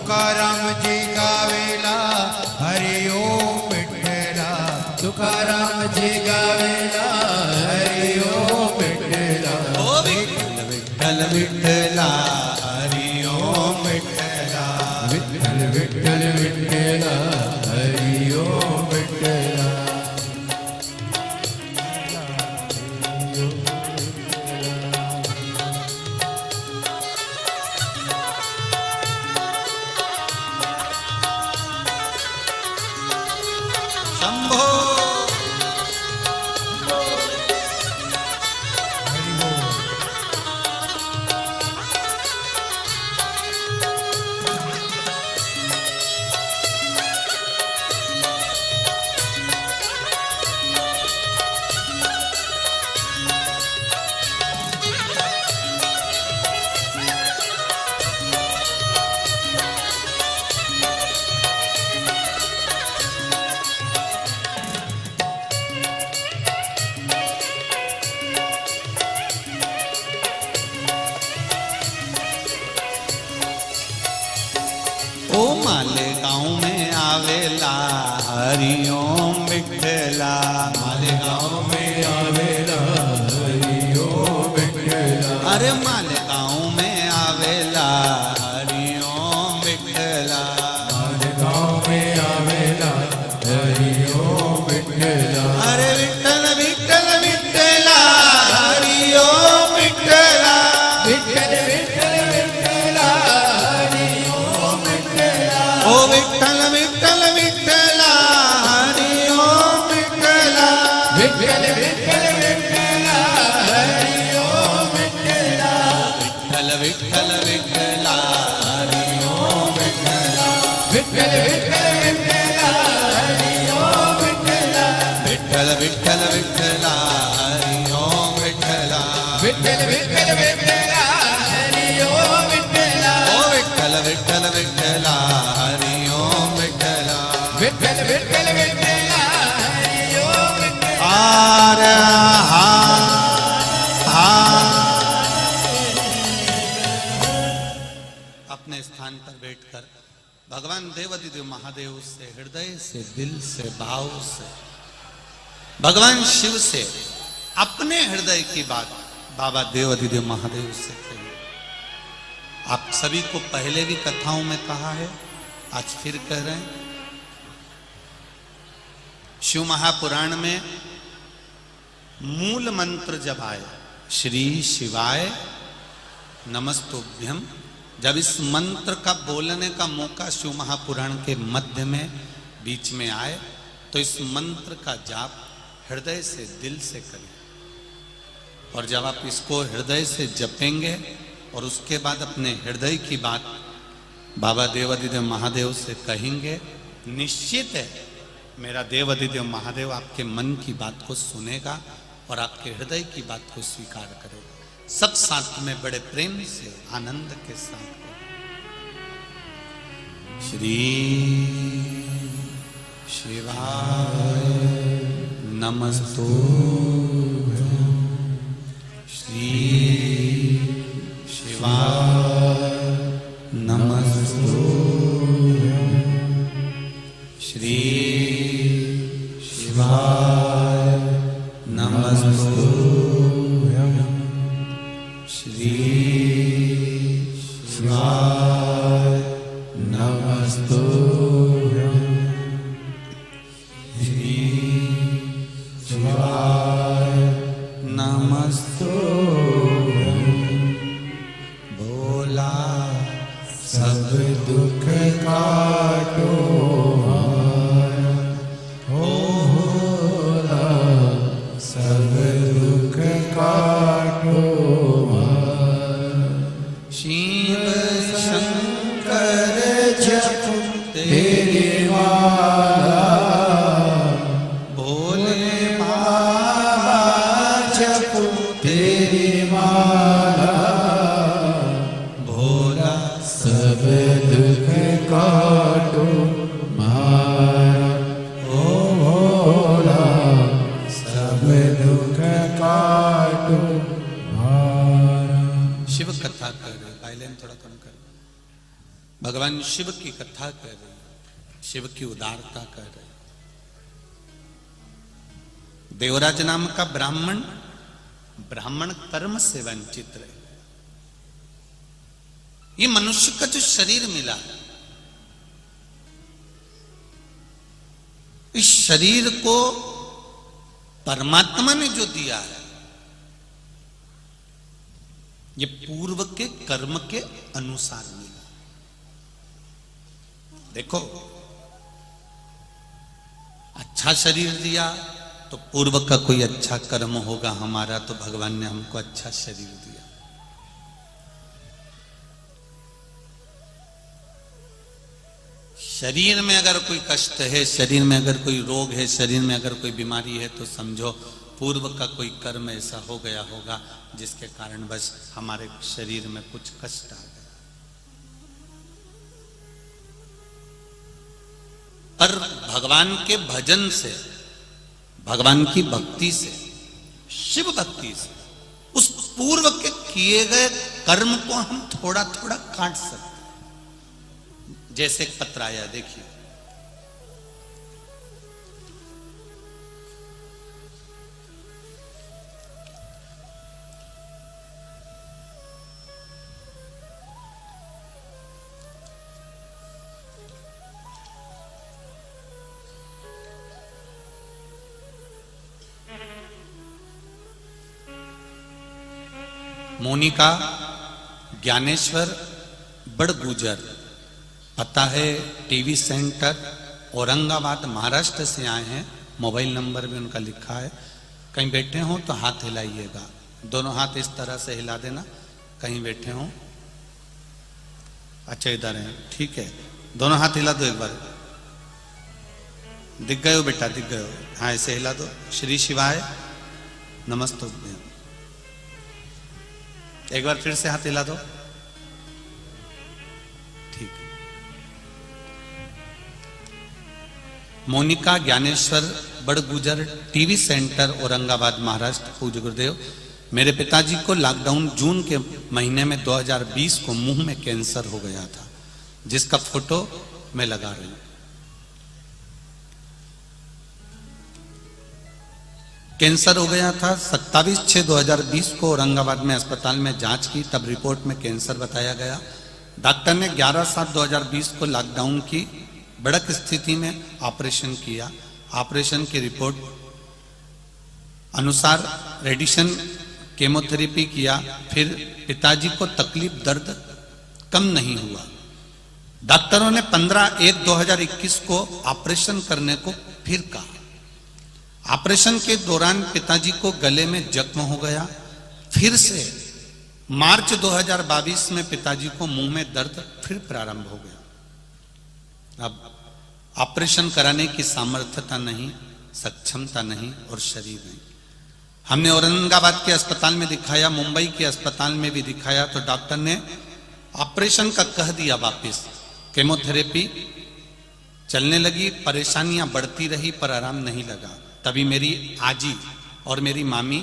तुकाराम जी गावेला हरि ओम विठ्ठला तुकाराम जी गावेला हरि ओम विठ्ठला ओ विठ्ठल विठ्ठल विठ्ठला हरि ओम विठ्ठला विठ्ठल विठ्ठल विठ्ठला हरि ओम विठ्ठला शंभो ओ मालेगांव में आवेला हरि ओम विठ्ठला मालेगांव में आवेला हरि ओम विठ्ठला अरे मालेगांव में आवेला हरि ओम विठ्ठला मालेगांव में आवेला हरि ओम विठ्ठला अरे विठ्ठल विठ्ठल विठ्ठला हरि ओम विठ्ठला विठ्ठल विठ्ठल विठ्ठला हरि ओम विठ्ठला ओ विठ्ठल विठ्ठल विठ्ठला हरि ओम विठ्ठला विठ्ठल विठ्ठल विठ्ठला हरि ओम विठ्ठला विठ्ठल विठ्ठल विठ्ठला हरि ओम विठ्ठला विठ्ठल विठ्ठल विठ्ठला हरि ओम विठ्ठला विठ्ठल विठ्ठल विठ्ठला हरि ओम विठ्ठला विठ्ठल विठ्ठल विठ्ठला हरि ओम विठ्ठला ओ विठ्ठल विठ्ठल विठ्ठला हरि ओम विठ्ठला विठ्ठल विठ्ठल विठ्ठला हरि ओम विठ्ठला आर हा अपने स्थान पर बैठकर भगवान देवादिदेव महादेव से हृदय से दिल से भाव से भगवान शिव से अपने हृदय की बात बाबा देवादिदेव महादेव से कहिए। आप सभी को पहले भी कथाओं में कहा है, आज फिर कह रहे हैं। शिव महापुराण में मूल मंत्र जब आए श्री शिवाय नमस्तुभ्यम, जब इस मंत्र का बोलने का मौका शिव महापुराण के मध्य में बीच में आए तो इस मंत्र का जाप हृदय से दिल से करें। और जब आप इसको हृदय से जपेंगे और उसके बाद अपने हृदय की बात बाबा देवादिदेव महादेव से कहेंगे, निश्चित है मेरा देवादिदेव महादेव आपके मन की बात को सुनेगा और आपके हृदय की बात को स्वीकार करेगा। सब साथ में बड़े प्रेम से आनंद के साथ श्री शिवाय नमस्तुभ्यं, श्री शिवाय नमस्तुभ्यं, श्री शिवाय नमस्तुभ्यं, श्री शिवाय नमस्तुभ्यं, श्री शिवाय नमस्तुभ्यं। भोला सब दुख काटो हो भोला सब दुख काटो शिव शंकर जप तेरे माला, भोले बाबा जप तेरी माला, भोला सब दुख काटो मारा ओ भोला सब दुख काटो मारा। शिव कथा कर, वायलिन थोड़ा कम कर। भगवान शिव की कथा कर रहे, शिव की उदारता कर रहे। देवराज नाम का ब्राह्मण, ब्राह्मण कर्म से वंचित रहे। ये मनुष्य का जो शरीर मिला, इस शरीर को परमात्मा ने जो दिया है, ये पूर्व के कर्म के अनुसार मिला। देखो, अच्छा शरीर दिया तो पूर्व का कोई अच्छा कर्म होगा हमारा, तो भगवान ने हमको अच्छा शरीर दिया। शरीर में अगर कोई कष्ट है, शरीर में अगर कोई रोग है, शरीर में अगर कोई बीमारी है, तो समझो पूर्व का कोई कर्म ऐसा हो गया होगा जिसके कारण बस हमारे शरीर में कुछ कष्ट आ गया। पर भगवान के भजन से, भगवान की भक्ति से, शिव भक्ति से, उस पूर्व के किए गए कर्म को हम थोड़ा थोड़ा काट सकते। जैसे एक पत्र आया, देखिए, मोनिका ज्ञानेश्वर बड़गुजर, पता है टीवी सेंटर, औरंगाबाद, महाराष्ट्र से आए हैं। मोबाइल नंबर भी उनका लिखा है। कहीं बैठे हो तो हाथ हिलाइएगा, दोनों हाथ इस तरह से हिला देना। कहीं बैठे हो, अच्छा इधर है, ठीक है, दोनों हाथ हिला दो एक बार। दिख गए हो बेटा, दिख गए हो? हाँ, ऐसे हिला दो। श्री शिवाय नमस्ते। एक बार फिर से हाथ हिला दो, ठीक है। Monika Gyaneshwar Badgujar, TV centre, Aurangabad, Maharashtra. पूज्य गुरुदेव, मेरे पिताजी को लॉकडाउन जून के महीने में 2020 को मुंह में कैंसर हो गया था, जिसका फोटो मैं लगा रही हूं। कैंसर हो गया था 27/6/2020 को। औरंगाबाद में अस्पताल में जांच की, तब रिपोर्ट में कैंसर बताया गया। डॉक्टर ने 11/7/2020 को लॉकडाउन की बड़क स्थिति में ऑपरेशन किया। ऑपरेशन की रिपोर्ट अनुसार रेडिएशन केमोथेरेपी किया। फिर पिताजी को तकलीफ, दर्द कम नहीं हुआ। डॉक्टरों ने 15/1/2021 को ऑपरेशन करने को फिर कहा। ऑपरेशन के दौरान पिताजी को गले में जख्म हो गया। फिर से मार्च 2022 में पिताजी को मुंह में दर्द फिर प्रारंभ हो गया। अब ऑपरेशन कराने की सामर्थ्यता नहीं, सक्षमता नहीं और शरीर नहीं। हमने औरंगाबाद के अस्पताल में दिखाया, मुंबई के अस्पताल में भी दिखाया, तो डॉक्टर ने ऑपरेशन का कह दिया वापस। केमोथेरेपी चलने लगी, परेशानियां बढ़ती रही पर आराम नहीं लगा। तभी मेरी आजी और मेरी मामी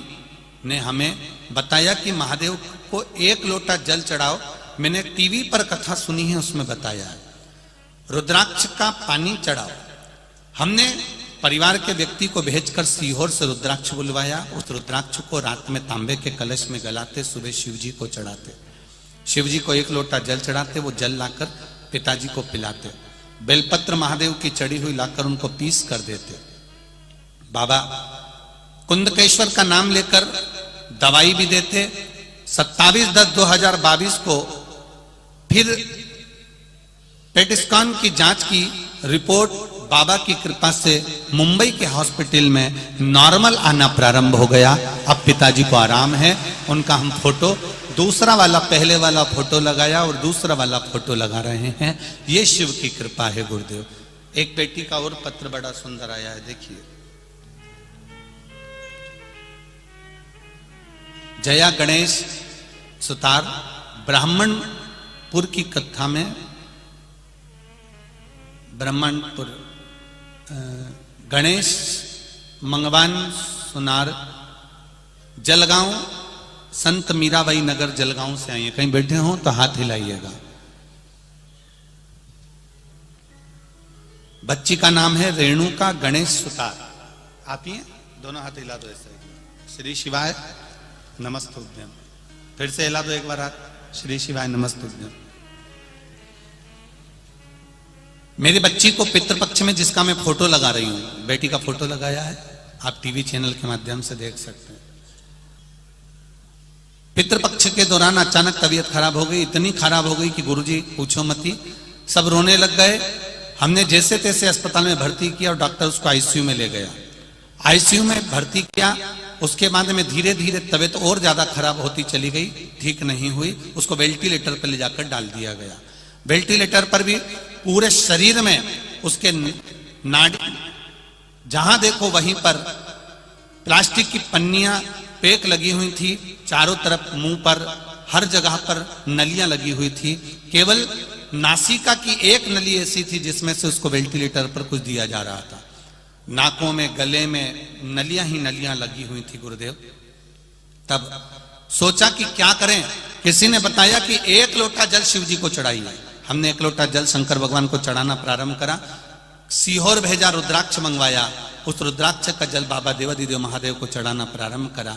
ने हमें बताया कि महादेव को 1 लोटा जल चढ़ाओ। मैंने टीवी पर कथा सुनी है, उसमें बताया है रुद्राक्ष का पानी चढ़ाओ। हमने परिवार के व्यक्ति को भेजकर सीहोर से रुद्राक्ष बुलवाया। उस रुद्राक्ष को रात में तांबे के कलश में गलाते, सुबह शिव जी को चढ़ाते। शिव जी को 1 लोटा जल चढ़ाते, वो जल लाकर पिताजी को पिलाते। बेलपत्र महादेव की चढ़ी हुई लाकर उनको पीस कर देते। बाबा कुंदकेश्वर का नाम लेकर दवाई भी देते। 27/10/2022 को फिर पेट स्कैन की जांच की रिपोर्ट बाबा की कृपा से मुंबई के हॉस्पिटल में नॉर्मल आना प्रारंभ हो गया। अब पिताजी को आराम है। उनका हम फोटो, दूसरा वाला, पहले वाला फोटो लगाया और दूसरा वाला फोटो लगा रहे हैं। ये शिव की कृपा है गुरुदेव। एक बेटी का और पत्र बड़ा सुंदर आया है, देखिए। जया गणेश सुतार, ब्राह्मणपुर की कथा में, ब्राह्मणपुर, गणेश मंगवान सुनार, जलगांव, संत मीराबाई नगर, जलगांव से आई है। कहीं बैठे हो तो हाथ हिलाइएगा। बच्ची का नाम है रेणुका गणेश सुतार। आती हैं? दोनों हाथ हिला दो ऐसे। श्री शिवाय नमस्तुभ्यम। फिर से हिला दो एक बार हाथ। श्री शिवाय नमस्तुभ्यम। मेरी बच्ची को पितृपक्ष में जिसका मैं फोटो लगा रही हूं, बेटी का फोटो लगाया है, आप टीवी चैनल के माध्यम से देख सकते हैं। पितृपक्ष के दौरान अचानक तबीयत खराब हो गई, इतनी खराब हो गई कि गुरुजी पूछो मती, सब रोने लग गए। हमने जैसे तैसे अस्पताल में भर्ती किया और डॉक्टर उसको आईसीयू में ले गया। आईसीयू में भर्ती किया, उसके बाद में धीरे धीरे तबीयत और ज्यादा खराब होती चली गई, ठीक नहीं हुई। उसको वेंटिलेटर पर ले जाकर डाल दिया गया। वेंटिलेटर पर भी पूरे शरीर में उसके नाड़ी, जहां देखो वहीं पर प्लास्टिक की पन्नियां पैक लगी हुई थी, चारों तरफ मुंह पर हर जगह पर नलियां लगी हुई थी। केवल नासिका की एक नली ऐसी थी जिसमें से उसको वेंटिलेटर पर कुछ दिया जा रहा था। नाकों में, गले में नलियां ही नलियां लगी हुई थी गुरुदेव। तब सोचा कि क्या करें। किसी ने बताया कि एक लोटा जल शिव जी को चढ़ाइए। हमने एक लोटा जल शंकर भगवान को चढ़ाना प्रारंभ करा। सीहोर भेजा, रुद्राक्ष मंगवाया, उस रुद्राक्ष का जल बाबा देवादिदेव महादेव को चढ़ाना प्रारंभ करा।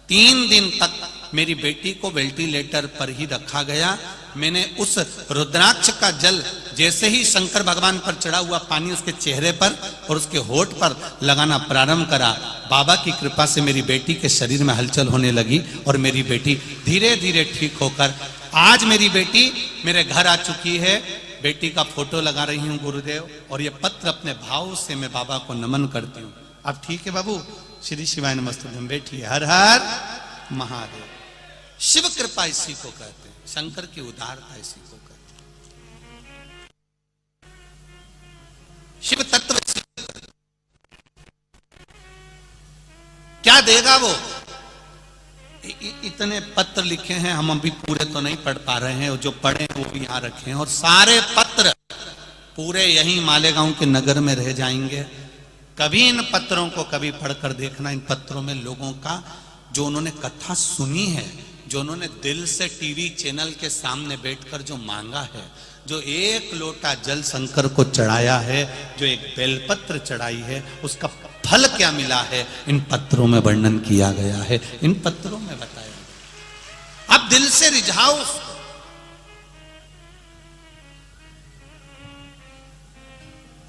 3 दिन तक मेरी बेटी को वेंटिलेटर पर ही रखा गया। मैंने उस रुद्राक्ष का जल जैसे ही शंकर भगवान पर चढ़ा हुआ पानी उसके चेहरे पर और उसके होठ पर लगाना प्रारंभ करा, बाबा की कृपा से मेरी बेटी के शरीर में हलचल होने लगी और मेरी बेटी धीरे धीरे ठीक होकर आज मेरी बेटी मेरे घर आ चुकी है। बेटी का फोटो लगा रही हूं गुरुदेव, और ये पत्र अपने भाव से मैं बाबा को नमन करती हूं। अब ठीक है बाबू, श्री शिवाय नमस्तुभ्यम। बैठिए। हर हर महादेव। शिव कृपा इसी को कहते हैं, शंकर की उदारता इसी को कहते हैं। शिव तत्व इसी को कहते हैं। क्या देगा वो? इतने पत्र लिखे हैं, हम अभी पूरे तो नहीं पढ़ पा रहे हैं, जो पढ़े वो भी यहां रखे हैं, और सारे पत्र पूरे यहीं मालेगांव के नगर में रह जाएंगे। कभी इन पत्रों को कभी पढ़कर देखना। इन पत्रों में लोगों का जो उन्होंने कथा सुनी है, जो उन्होंने दिल से टीवी चैनल के सामने बैठकर जो मांगा है, जो एक लोटा जल शंकर को चढ़ाया है, जो एक बेलपत्र चढ़ाई है, उसका फल क्या मिला है, इन पत्रों में वर्णन किया गया है, इन पत्रों में बताया गया। आप दिल से रिझाओ उसको।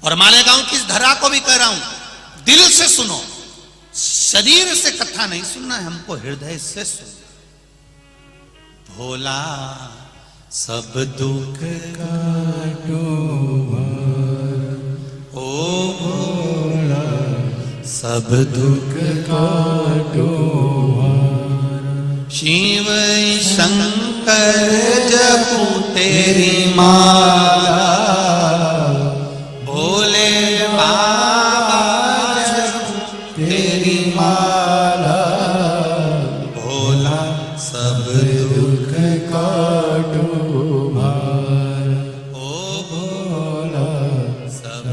और मालेगांव की इस धरा को भी कह रहा हूं, दिल से सुनो, शरीर से कथा नहीं सुनना है हमको, हृदय से सुनो। भोला सब दुख काटो, ओ भोला सब दुख काटो, शिव शंकर जपू तेरी माला, भोले बाबा जपू तेरी माला, भोला सब दुख काटो भार, ओ भोला सब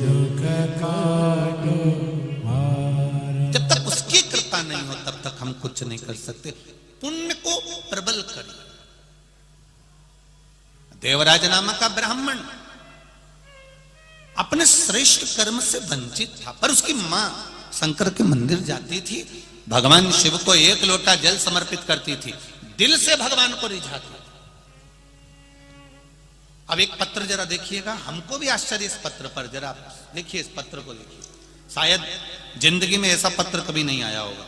दुख काटो भार। जब तक उसकी कृपा नहीं हो तब तक हम कुछ नहीं कर सकते। पुण्य को प्रबल करें। देवराज नामक का ब्राह्मण अपने श्रेष्ठ कर्म से वंचित था, पर उसकी मां शंकर के मंदिर जाती थी, भगवान शिव को एक लोटा जल समर्पित करती थी, दिल से भगवान को रिझाती थी। अब एक पत्र जरा देखिएगा, हमको भी आश्चर्य इस पत्र पर। जरा देखिए, इस पत्र को देखिए, शायद जिंदगी में ऐसा पत्र कभी नहीं आया होगा।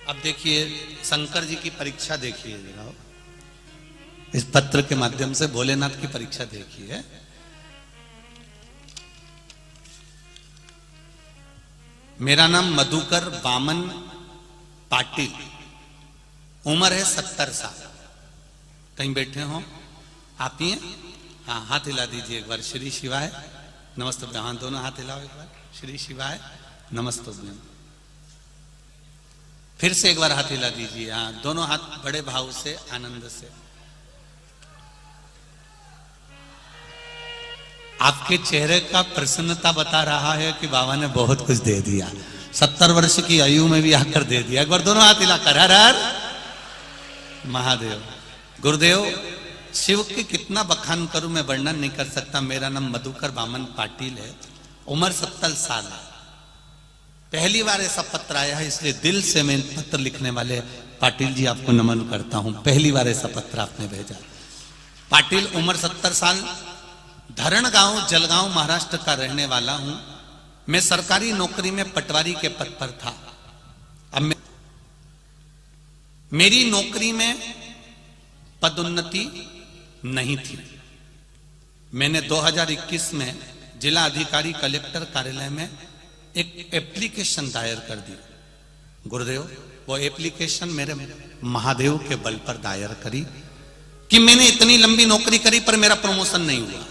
अब देखिए, शंकर जी की परीक्षा देखिए जरा, इस पत्र के माध्यम से भोलेनाथ की परीक्षा देखिए। मेरा नाम मधुकर वामन पाटिल, उम्र है 70 साल। कहीं बैठे हो आप ही हैं? हाँ, हाथ हिला दीजिए एक बार। श्री शिवाय नमस्तुभ्यम। हाँ, दोनों हाथ हिलाओ एक बार। श्री शिवाय नमस्तुभ्यम। फिर से एक बार हाथ हिला दीजिए। हाँ, दोनों हाथ बड़े भाव से, आनंद से। आपके चेहरे का प्रसन्नता बता रहा है कि बाबा ने बहुत कुछ दे दिया। 70 वर्ष की आयु में भी आकर दे दिया। एक बार दोनों हाथ हिलाकर हर हर महादेव। गुरुदेव, शिव की कितना बखान करूं मैं वर्णन नहीं कर सकता। मेरा नाम मधुकर वामन पाटिल है, उम्र 70 साल है। पहली बार ऐसा पत्र आया है, इसलिए दिल से मैं पत्र लिखने वाले पाटिल जी आपको नमन करता हूं। पहली बार ऐसा पत्र आपने भेजा। पाटिल, उम्र 70 साल, धरण गांव जलगांव महाराष्ट्र का रहने वाला हूं। मैं सरकारी नौकरी में पटवारी के पद पर था। अब मेरी नौकरी में पदोन्नति नहीं थी। मैंने 2021 में जिला अधिकारी कलेक्टर कार्यालय में एक एप्लीकेशन दायर कर दी। गुरुदेव, वो एप्लीकेशन मेरे महादेव के बल पर दायर करी कि मैंने इतनी लंबी नौकरी करी पर मेरा प्रमोशन नहीं हुआ।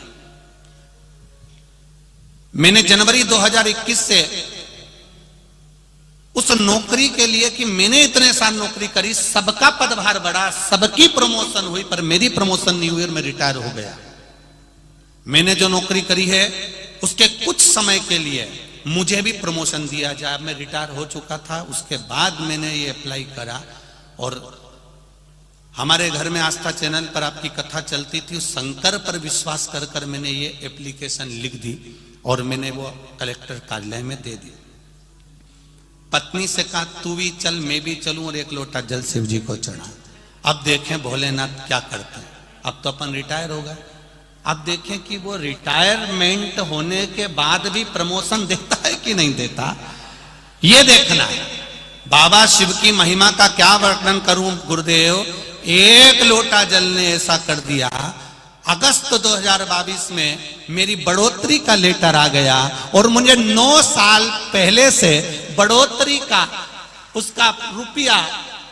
मैंने जनवरी 2021 से उस नौकरी के लिए कि मैंने इतने साल नौकरी करी, सबका पदभार बढ़ा, सबकी प्रमोशन हुई, पर मेरी प्रमोशन नहीं हुई और मैं रिटायर हो गया। मैंने जो नौकरी करी है उसके कुछ समय के लिए मुझे भी प्रमोशन दिया जाए। मैं रिटायर हो चुका था, उसके बाद मैंने ये अप्लाई करा। और हमारे घर में आस्था चैनल पर आपकी कथा चलती थी, उस शंकर पर विश्वास कर कर मैंने ये एप्लीकेशन लिख दी और मैंने वो कलेक्टर कार्यालय में दे दी। पत्नी से कहा तू भी चल, मैं भी चलूं, और एक लोटा जल शिव जी को चढ़ा। अब देखें भोलेनाथ क्या करते हैं। अब तो अपन रिटायर हो गए। अब देखें कि वो रिटायरमेंट होने के बाद भी प्रमोशन देता है कि नहीं देता, ये देखना है। बाबा शिव की महिमा का क्या वर्णन करूं गुरुदेव। एक लोटा जल ने ऐसा कर दिया, अगस्त 2022 में मेरी बढ़ोतरी का लेटर आ गया और मुझे 9 साल पहले से बढ़ोतरी का उसका रुपया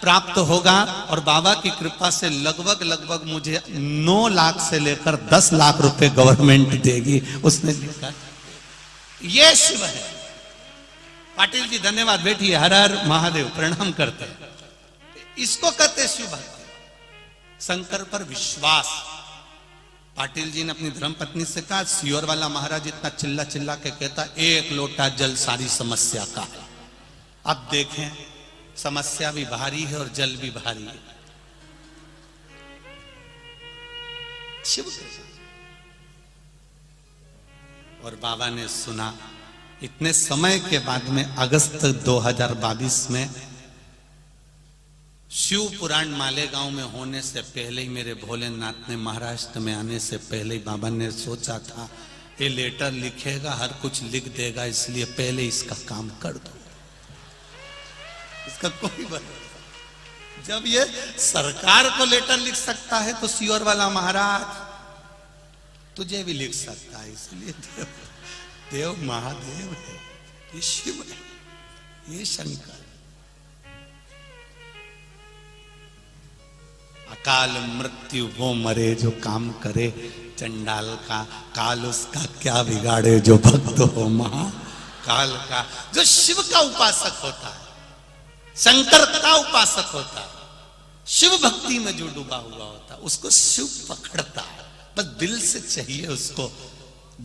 प्राप्त होगा। और बाबा की कृपा से लगभग मुझे 9 लाख से लेकर 10 लाख रुपए गवर्नमेंट देगी। उसने लिखा ये शिव है। पाटिल जी धन्यवाद, बैठिए। हर हर महादेव, प्रणाम करते हैं। इसको कहते शिव भक्ति, शंकर पर विश्वास। पाटिल जी ने अपनी धर्मपत्नी से कहा सियोर वाला महाराज इतना चिल्ला चिल्ला के कहता एक लोटा जल सारी समस्या का है। अब देखें, समस्या भी भारी है और जल भी भारी है। शिव और बाबा ने सुना। इतने समय के बाद में अगस्त 2022 में शिव पुराण मालेगांव में होने से पहले ही मेरे भोलेनाथ ने महाराष्ट्र में आने से पहले ही बाबा ने सोचा था ये लेटर लिखेगा, हर कुछ लिख देगा, इसलिए पहले इसका काम कर दो। इसका कोई भरोसा। जब ये सरकार को लेटर लिख सकता है तो सियोर वाला महाराज तुझे भी लिख सकता है। इसलिए देव महादेव है, ये शिव है, ये शंकर। अकाल मृत्यु वो मरे जो काम करे, चंडाल का काल उसका क्या बिगाड़े जो भक्त हो महाकाल का। जो शिव का उपासक होता है, शंकर का उपासक होता है, शिव भक्ति में जो डूबा हुआ होता है, उसको शिव पकड़ता है। बस दिल से चाहिए उसको,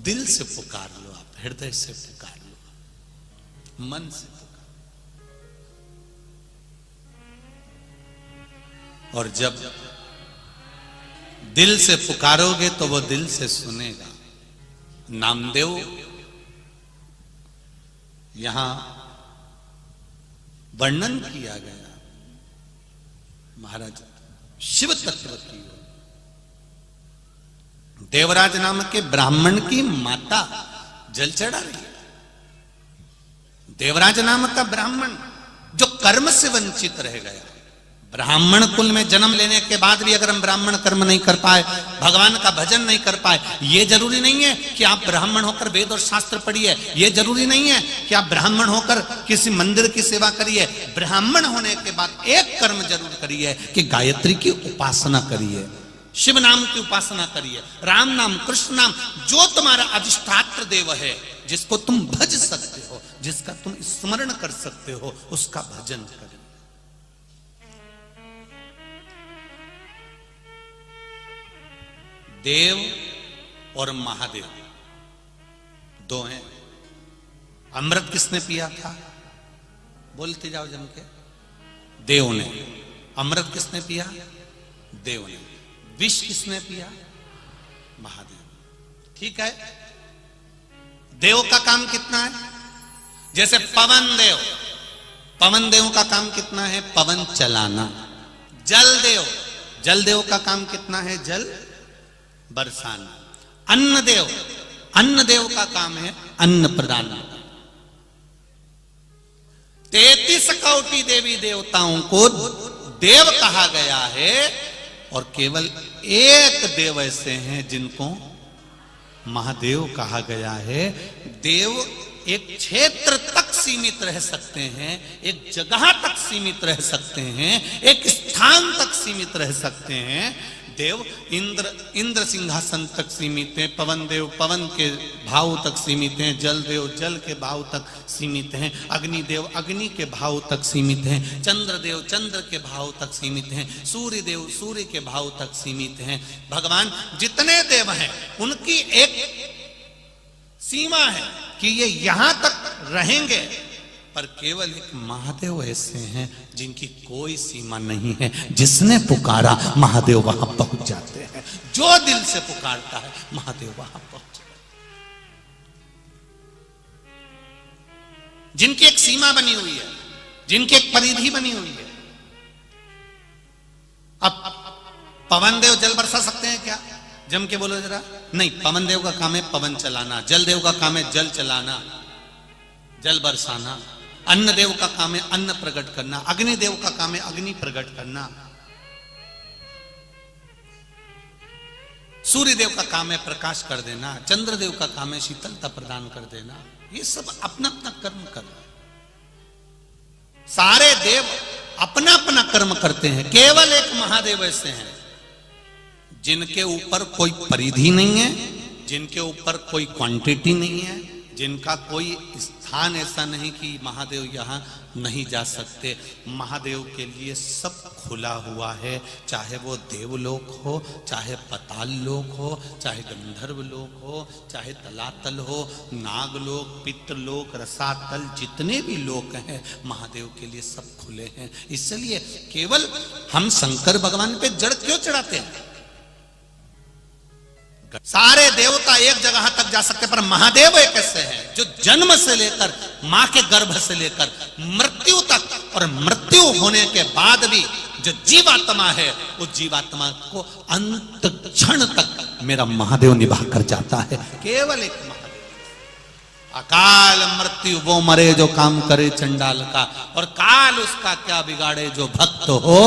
दिल से पुकार लो आप, हृदय से पुकार लो, मन से पुकार। और जब दिल से पुकारोगे तो वो दिल से सुनेगा। नामदेव यहां वर्णन किया गया महाराज शिव तत्व की। देवराज नाम के ब्राह्मण की माता जल चढ़ा रही है। देवराज नाम का ब्राह्मण जो कर्म से वंचित रह गया, ब्राह्मण कुल में जन्म लेने के बाद भी अगर हम ब्राह्मण कर्म नहीं कर पाए, भगवान का भजन नहीं कर पाए, ये जरूरी नहीं है कि आप ब्राह्मण होकर वेद और शास्त्र पढ़िए, ये जरूरी नहीं है कि आप ब्राह्मण होकर किसी मंदिर की सेवा करिए। ब्राह्मण होने के बाद एक कर्म जरूर करिए कि गायत्री की उपासना करिए, शिव नाम की उपासना करिए, राम नाम, कृष्ण नाम, जो तुम्हारा अधिष्ठात्र देव है, जिसको तुम भज सकते हो, जिसका तुम स्मरण कर सकते हो, उसका भजन करिए। देव और महादेव दो हैं। अमृत किसने पिया था? बोलते जाओ जम के। देव ने। अमृत किसने पिया? देव ने। विष किसने पिया? महादेव। ठीक है, देव का काम कितना है? जैसे पवन देव, पवन देव का काम कितना है? पवन चलाना। जल देव, जल देव का काम कितना है? जल बरसाना। अन्न देव, अन्न देव का काम है अन्न प्रदान। 33 कोटि देवी देवताओं को देव कहा गया है और केवल एक देव ऐसे हैं जिनको महादेव कहा गया है। देव एक क्षेत्र तक सीमित रह सकते हैं, एक जगह तक सीमित रह सकते हैं, एक स्थान तक सीमित रह सकते हैं। देव इंद्र सिंहासन तक सीमित हैं, पवन देव पवन के भाव तक सीमित हैं, जल देव जल के भाव तक सीमित हैं, अग्नि देव अग्नि के भाव तक सीमित हैं, चंद्र देव चंद्र के भाव तक सीमित हैं, सूर्य देव सूर्य के भाव तक सीमित हैं। भगवान जितने देव हैं उनकी एक सीमा है कि ये यहां तक रहेंगे, पर केवल एक महादेव ऐसे हैं जिनकी कोई सीमा नहीं है। जिसने पुकारा महादेव वहां पहुंच जाते हैं। जो दिल से पुकारता है महादेव वहां पहुंच जाते हैं। जिनकी एक सीमा बनी हुई है, जिनकी एक परिधि बनी हुई है। अब पवन देव जल बरसा सकते हैं क्या? जम के बोलो जरा। नहीं, पवन देव का काम है पवन चलाना, जल देव का काम है जल चलाना, जल बरसाना। अन्न देव का काम है अन्न प्रकट करना, अग्नि देव का काम है अग्नि प्रकट करना, सूर्य देव का काम है प्रकाश कर देना, चंद्र देव का काम है शीतलता प्रदान कर देना। ये सब अपना अपना कर्म कर, सारे देव अपना अपना कर्म करते हैं। केवल एक महादेव ऐसे हैं जिनके ऊपर कोई परिधि नहीं है, जिनके ऊपर कोई क्वांटिटी नहीं है, जिनका कोई स्थान ऐसा नहीं कि महादेव यहाँ नहीं जा सकते। महादेव के लिए सब खुला हुआ है, चाहे वो देवलोक हो, चाहे पाताल लोक हो, चाहे गंधर्व लोक हो, चाहे तलातल हो, नागलोक, पितृलोक, रसातल, जितने भी लोक हैं महादेव के लिए सब खुले हैं। इसलिए केवल हम शंकर भगवान पे जड़ क्यों चढ़ाते हैं? सारे देवता एक जगह तक जा सकते, पर महादेव एक ऐसे हैं जो जन्म से लेकर मां के गर्भ से लेकर मृत्यु तक और मृत्यु होने के बाद भी जो जीवात्मा है उस जीवात्मा को अंत क्षण तक मेरा महादेव निभा कर जाता है। केवल एक महादेव। अकाल मृत्यु वो मरे जो काम करे चंडाल का, और काल उसका क्या बिगाड़े जो भक्त हो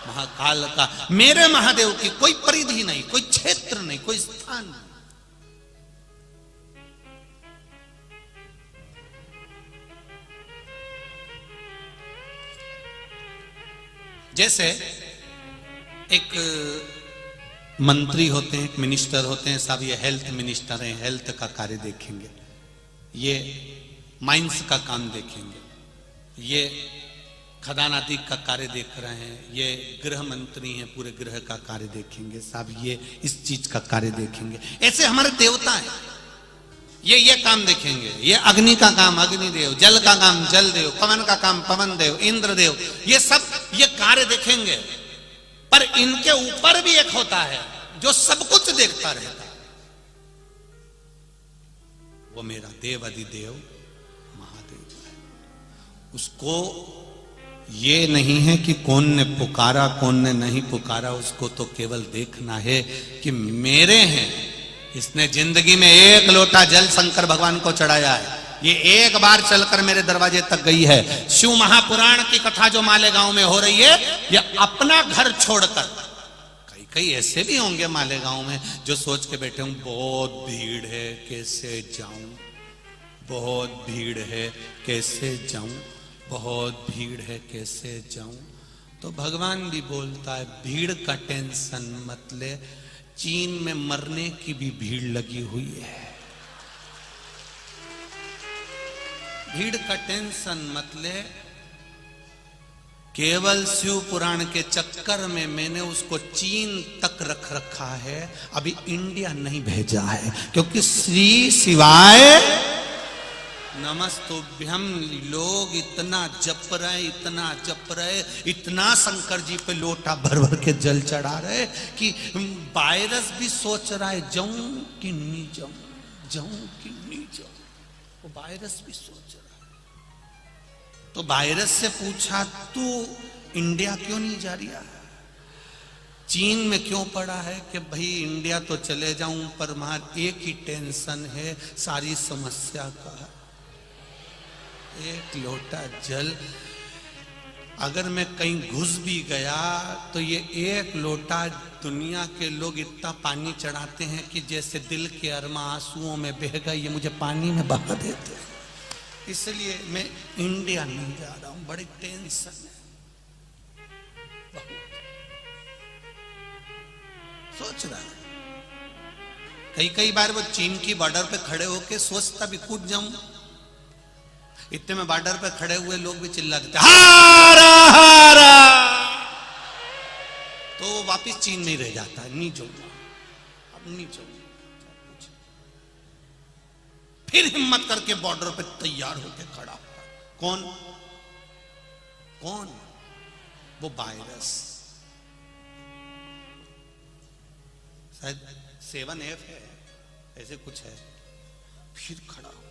महाकाल का। मेरे महादेव की कोई परिधि नहीं, कोई क्षेत्र नहीं, कोई स्थान नहीं। जैसे एक मंत्री होते हैं, एक मिनिस्टर होते हैं, साहब ये हेल्थ मिनिस्टर हैं, हेल्थ का कार्य देखेंगे, ये माइंस का काम देखेंगे, ये खदानाती का कार्य देख रहे हैं, ये गृह मंत्री हैं, पूरे गृह का कार्य देखेंगे, साहब ये इस चीज का कार्य देखेंगे। ऐसे हमारे देवता हैं, ये काम देखेंगे, ये अग्नि का काम अग्निदेव, जल का काम जल देव, पवन का काम पवन देव, इंद्र देव, ये सब ये कार्य देखेंगे। पर इनके ऊपर भी एक होता है जो सब कुछ देखता रहता है, वो मेरा देव अधिदेव महादेव है। उसको ये नहीं है कि कौन ने पुकारा कौन ने नहीं पुकारा, उसको तो केवल देखना है कि मेरे हैं। इसने जिंदगी में एक लोटा जल शंकर भगवान को चढ़ाया है, ये एक बार चलकर मेरे दरवाजे तक गई है। शिव महापुराण की कथा जो मालेगांव में हो रही है, ये अपना घर छोड़कर, कई ऐसे भी होंगे मालेगांव में जो सोच के बैठे होंगे बहुत भीड़ है कैसे जाऊं, बहुत भीड़ है कैसे जाऊं, बहुत भीड़ है कैसे जाऊं। तो भगवान भी बोलता है भीड़ का टेंशन मत ले, चीन में मरने की भी भीड़ लगी हुई है। भीड़ का टेंशन मत ले, केवल शिव पुराण के चक्कर में मैंने उसको चीन तक रख रखा है, अभी इंडिया नहीं भेजा है, क्योंकि श्री शिवाय नमस्तुभ्यम लोग इतना जप रहे, इतना जप रहे, इतना शंकर जी पे लोटा भर भर के जल चढ़ा रहे कि वायरस भी सोच रहा है जाऊं कि नहीं जाऊं, जाऊं कि नहीं जाऊं, वो वायरस भी सोच रहा है। तो वायरस से पूछा तू इंडिया क्यों नहीं जा रहा है, चीन में क्यों पड़ा है कि भाई इंडिया तो चले जाऊं पर वहां एक ही टेंशन है, सारी समस्या का है, एक लोटा जल। अगर मैं कहीं घुस भी गया तो ये एक लोटा दुनिया के लोग इतना पानी चढ़ाते हैं कि जैसे दिल के अरमा आंसुओं में बह गए, ये मुझे पानी में बहा देते हैं। इसलिए मैं इंडिया नहीं जा रहा हूं, बड़ी टेंशन है, सोच रहा है। कई बार वो चीन की बॉर्डर पे खड़े होके सोचता भी कूद जाऊं, इतने में बॉर्डर पे खड़े हुए लोग भी चिल्ला देते हारा हारा, तो वो वापिस चीन नहीं रह जाता, नहीं जाऊंगा, अब नहीं जाऊंगा। फिर हिम्मत करके बॉर्डर पे तैयार होके खड़ा हुआ। कौन कौन? वो वायरस, शायद 7F है, ऐसे कुछ है। फिर खड़ा हुआ,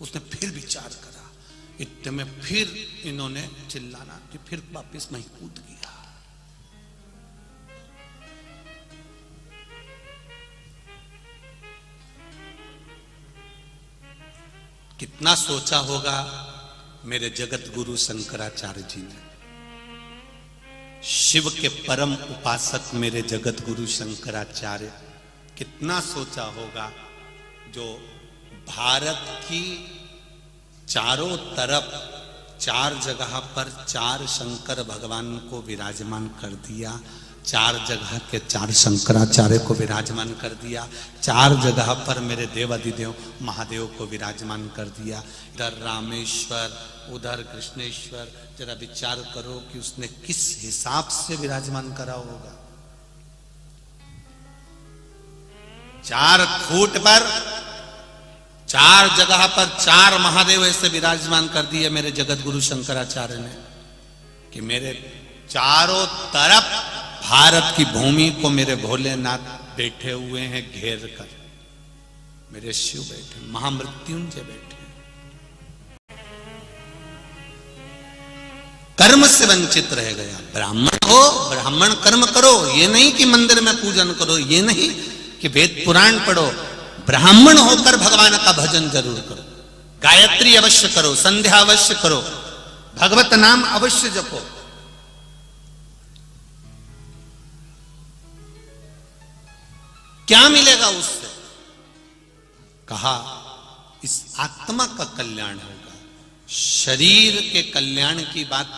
उसने फिर विचार करा, इतने में फिर इन्होंने चिल्लाना कि फिर वापिस मैं कूद गया। कितना सोचा होगा मेरे जगत गुरु शंकराचार्य जी ने, शिव के परम उपासक मेरे जगत गुरु शंकराचार्य, कितना सोचा होगा जो भारत की चारों तरफ 4 जगह पर 4 शंकर भगवान को विराजमान कर दिया, 4 जगह के 4 शंकराचार्य को विराजमान कर दिया, 4 जगह पर मेरे देवाधिदेव महादेव को विराजमान कर दिया। इधर रामेश्वर, उधर कृष्णेश्वर, जरा विचार करो कि उसने किस हिसाब से विराजमान करा होगा। 4 फुट पर 4 जगह पर 4 महादेव ऐसे विराजमान कर दिए मेरे जगत गुरु शंकराचार्य ने कि मेरे चारों तरफ भारत की भूमि को मेरे भोलेनाथ बैठे हुए हैं घेर कर, मेरे शिव बैठे, महामृत्युंजय बैठे। कर्म से वंचित रह गया। ब्राह्मण हो, ब्राह्मण कर्म करो, ये नहीं कि मंदिर में पूजन करो, ये नहीं कि वेद पुराण पढ़ो, ब्राह्मण होकर भगवान का भजन जरूर करो, गायत्री अवश्य करो, संध्या अवश्य करो, भगवत नाम अवश्य जपो। क्या मिलेगा उससे? कहा इस आत्मा का कल्याण होगा। शरीर के कल्याण की बात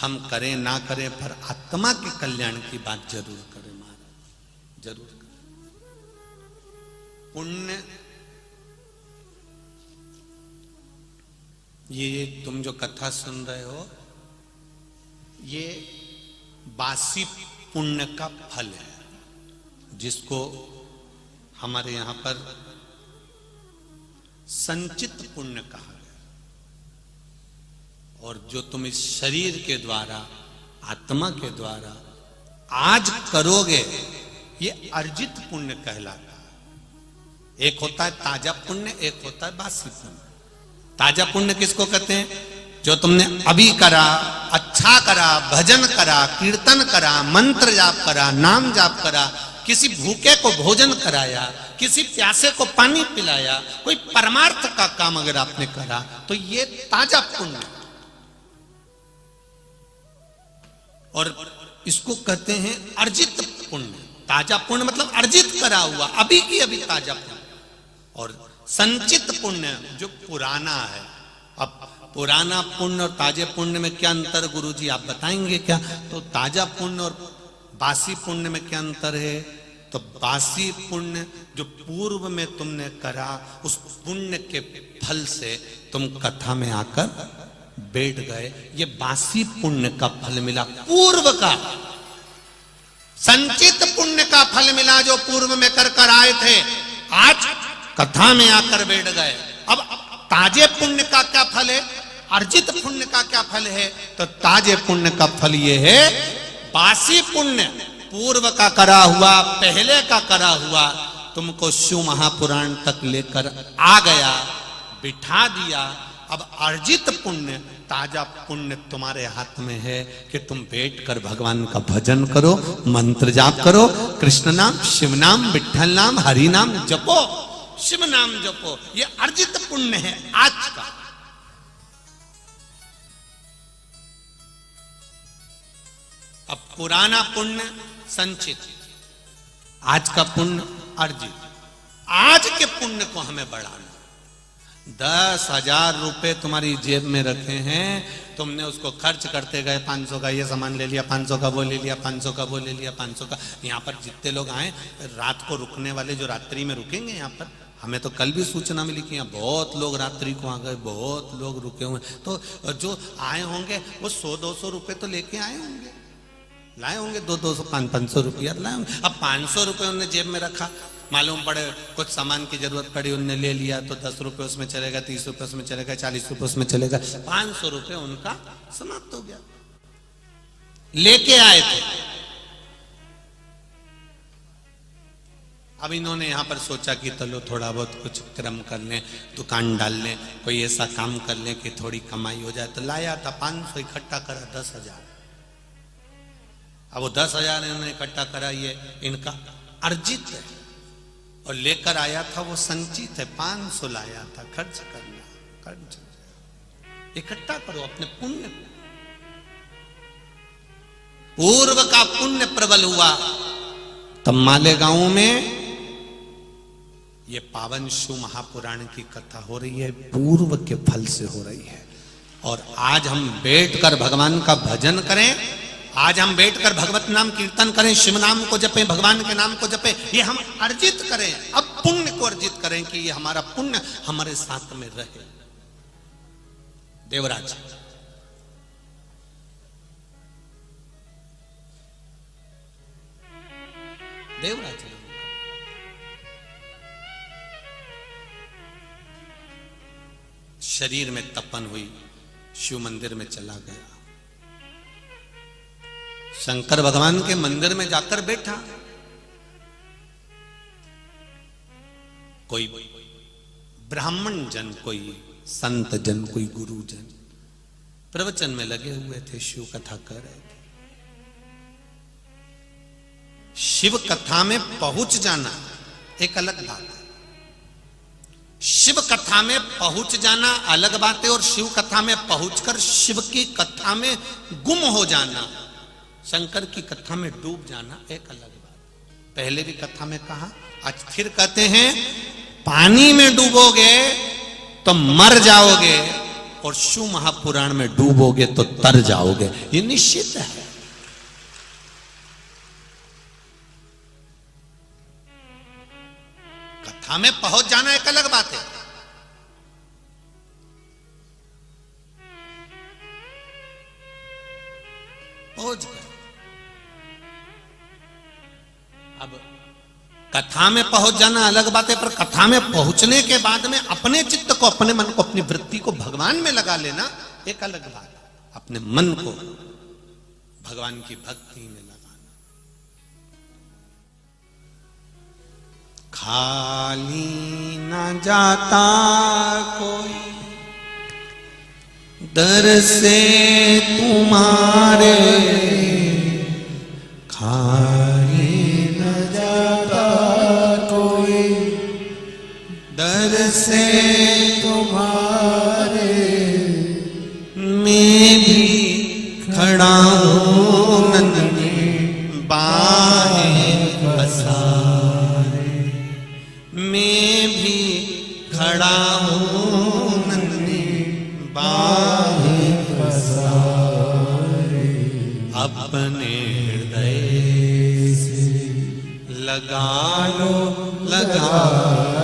हम करें ना करें, पर आत्मा के कल्याण की बात जरूर करें महाराज, जरूर करें। पुण्य, ये तुम जो कथा सुन रहे हो, ये बासी पुण्य का फल है, जिसको हमारे यहां पर संचित पुण्य कहा गया। और जो तुम इस शरीर के द्वारा, आत्मा के द्वारा आज करोगे, ये अर्जित पुण्य कहलाता है। एक होता है ताजा पुण्य, एक होता है बासी पुण्य। ताजा पुण्य किसको कहते हैं? जो तुमने अभी करा, अच्छा करा, भजन करा, कीर्तन करा, मंत्र जाप करा, नाम जाप करा, किसी भूखे को भोजन कराया, किसी प्यासे को पानी पिलाया, कोई परमार्थ का काम अगर आपने करा, तो ये ताजा पुण्य। और इसको कहते हैं अर्जित पुण्य। ताजा पुण्य मतलब अर्जित करा हुआ, अभी की अभी ताजा पुण्य। और संचित पुण्य जो पुराना है। अब पुराना पुण्य और ताजे पुण्य में क्या अंतर गुरुजी आप बताएंगे क्या? तो ताजा पुण्य और बासी पुण्य में क्या अंतर है? तो बासी पुण्य जो पूर्व में तुमने करा, उस पुण्य के फल से तुम कथा में आकर बैठ गए, ये बासी पुण्य का फल मिला, पूर्व का संचित पुण्य का फल मिला जो पूर्व में कर आए थे, आज कथा में आकर बैठ गए। अब ताजे पुण्य का क्या फल है, अर्जित पुण्य का क्या फल है? तो ताजे पुण्य का फल ये है, बासी पुण्य पूर्व का करा हुआ, पहले का करा हुआ तुमको शिव महापुराण तक लेकर आ गया, बिठा दिया। अब अर्जित पुण्य, ताजा पुण्य तुम्हारे हाथ में है कि तुम बैठकर भगवान का भजन करो, मंत्र जाप करो, कृष्ण नाम, शिव नाम, विठ्ठल नाम, हरि नाम जपो, शिव नाम जपो। ये अर्जित पुण्य है आज का। अब पुराना पुण्य संचित, आज का पुण्य अर्जित। आज के पुण्य को हमें बढ़ाना। 10,000 रुपए तुम्हारी जेब में रखे हैं, तुमने उसको खर्च करते गए, 500 का ये सामान ले लिया, 500 का वो ले लिया, 500 का वो ले लिया, 500 का। यहाँ पर जितने लोग आए, रात को रुकने वाले जो रात्रि में रुकेंगे यहाँ पर, हमें तो कल भी सूचना मिली कि यहाँ बहुत लोग रात्रि को आ गए, बहुत लोग रुके हुए। तो जो आए होंगे वो 100-200 रुपए तो लेके आए होंगे, लाए होंगे, 200-200 500 रुपया लाए होंगे। अब 500 रुपए उन्होंने जेब में रखा, मालूम पड़े कुछ सामान की जरूरत पड़ी, उनने ले लिया, तो 10 रुपए उसमें चलेगा, 30 रुपए उसमें चलेगा, 40 रुपए उसमें चलेगा, 500 रुपए उनका समाप्त हो गया। लेके आए थे। अब इन्होंने यहां पर सोचा कि चलो थोड़ा बहुत कुछ क्रम कर लें, दुकान डाल लें, कोई ऐसा काम कर लें कि थोड़ी कमाई हो जाए। तो लाया था 500, इकट्ठा करा 10,000। अब वो 10,000 इन्होंने इकट्ठा करा, ये इनका अर्जित है, और लेकर आया था वो संचित है। 500 लाया था, खर्च करना, खर्च इकट्ठा करो अपने पुण्य को। पूर्व का पुण्य प्रबल हुआ। तब मालेगांव में ये पावन शिव महापुराण की कथा हो रही है, पूर्व के फल से हो रही है। और आज हम बैठकर भगवान का भजन करें, आज हम बैठकर भगवत नाम कीर्तन करें, शिव नाम को जपें, भगवान के नाम को जपें, ये हम अर्जित करें। अब पुण्य को अर्जित करें कि ये हमारा पुण्य हमारे साथ में रहे। देवराज देवराज शरीर में तपन हुई, शिव मंदिर में चला गया, शंकर भगवान के मंदिर में जाकर बैठा। कोई ब्राह्मण जन, कोई संत जन, कोई गुरु जन प्रवचन में लगे हुए थे, शिव कथा कर रहे थे। शिव कथा में पहुंच जाना एक अलग बात है, शिव कथा में पहुंच जाना अलग बात है, और शिव कथा में पहुंचकर शिव की कथा में गुम हो जाना, शंकर की कथा में डूब जाना एक अलग बात। पहले भी कथा में कहा, आज फिर कहते हैं, पानी में डूबोगे तो मर जाओगे, और शिव महापुराण में डूबोगे तो तर जाओगे, ये निश्चित है। कथा में पहुंच जाना एक अलग बात है, पहुंच गए। अब कथा में पहुंच जाना अलग बात है, पर कथा में पहुंचने के बाद में अपने चित्त को, अपने मन को, अपनी वृत्ति को भगवान में लगा लेना एक अलग बात है। अपने मन को भगवान की भक्ति में लगाना। खाली न जाता कोई दर से तुम्हारे, खाली न जाता कोई दर से तुम्हारे, मैं भी खड़ा हूँ नन्ही बाहें पसारे, मैं भी खड़ा हूँ नन्ही बाहें पसारे, अपने हृदय से लगा लो, लगा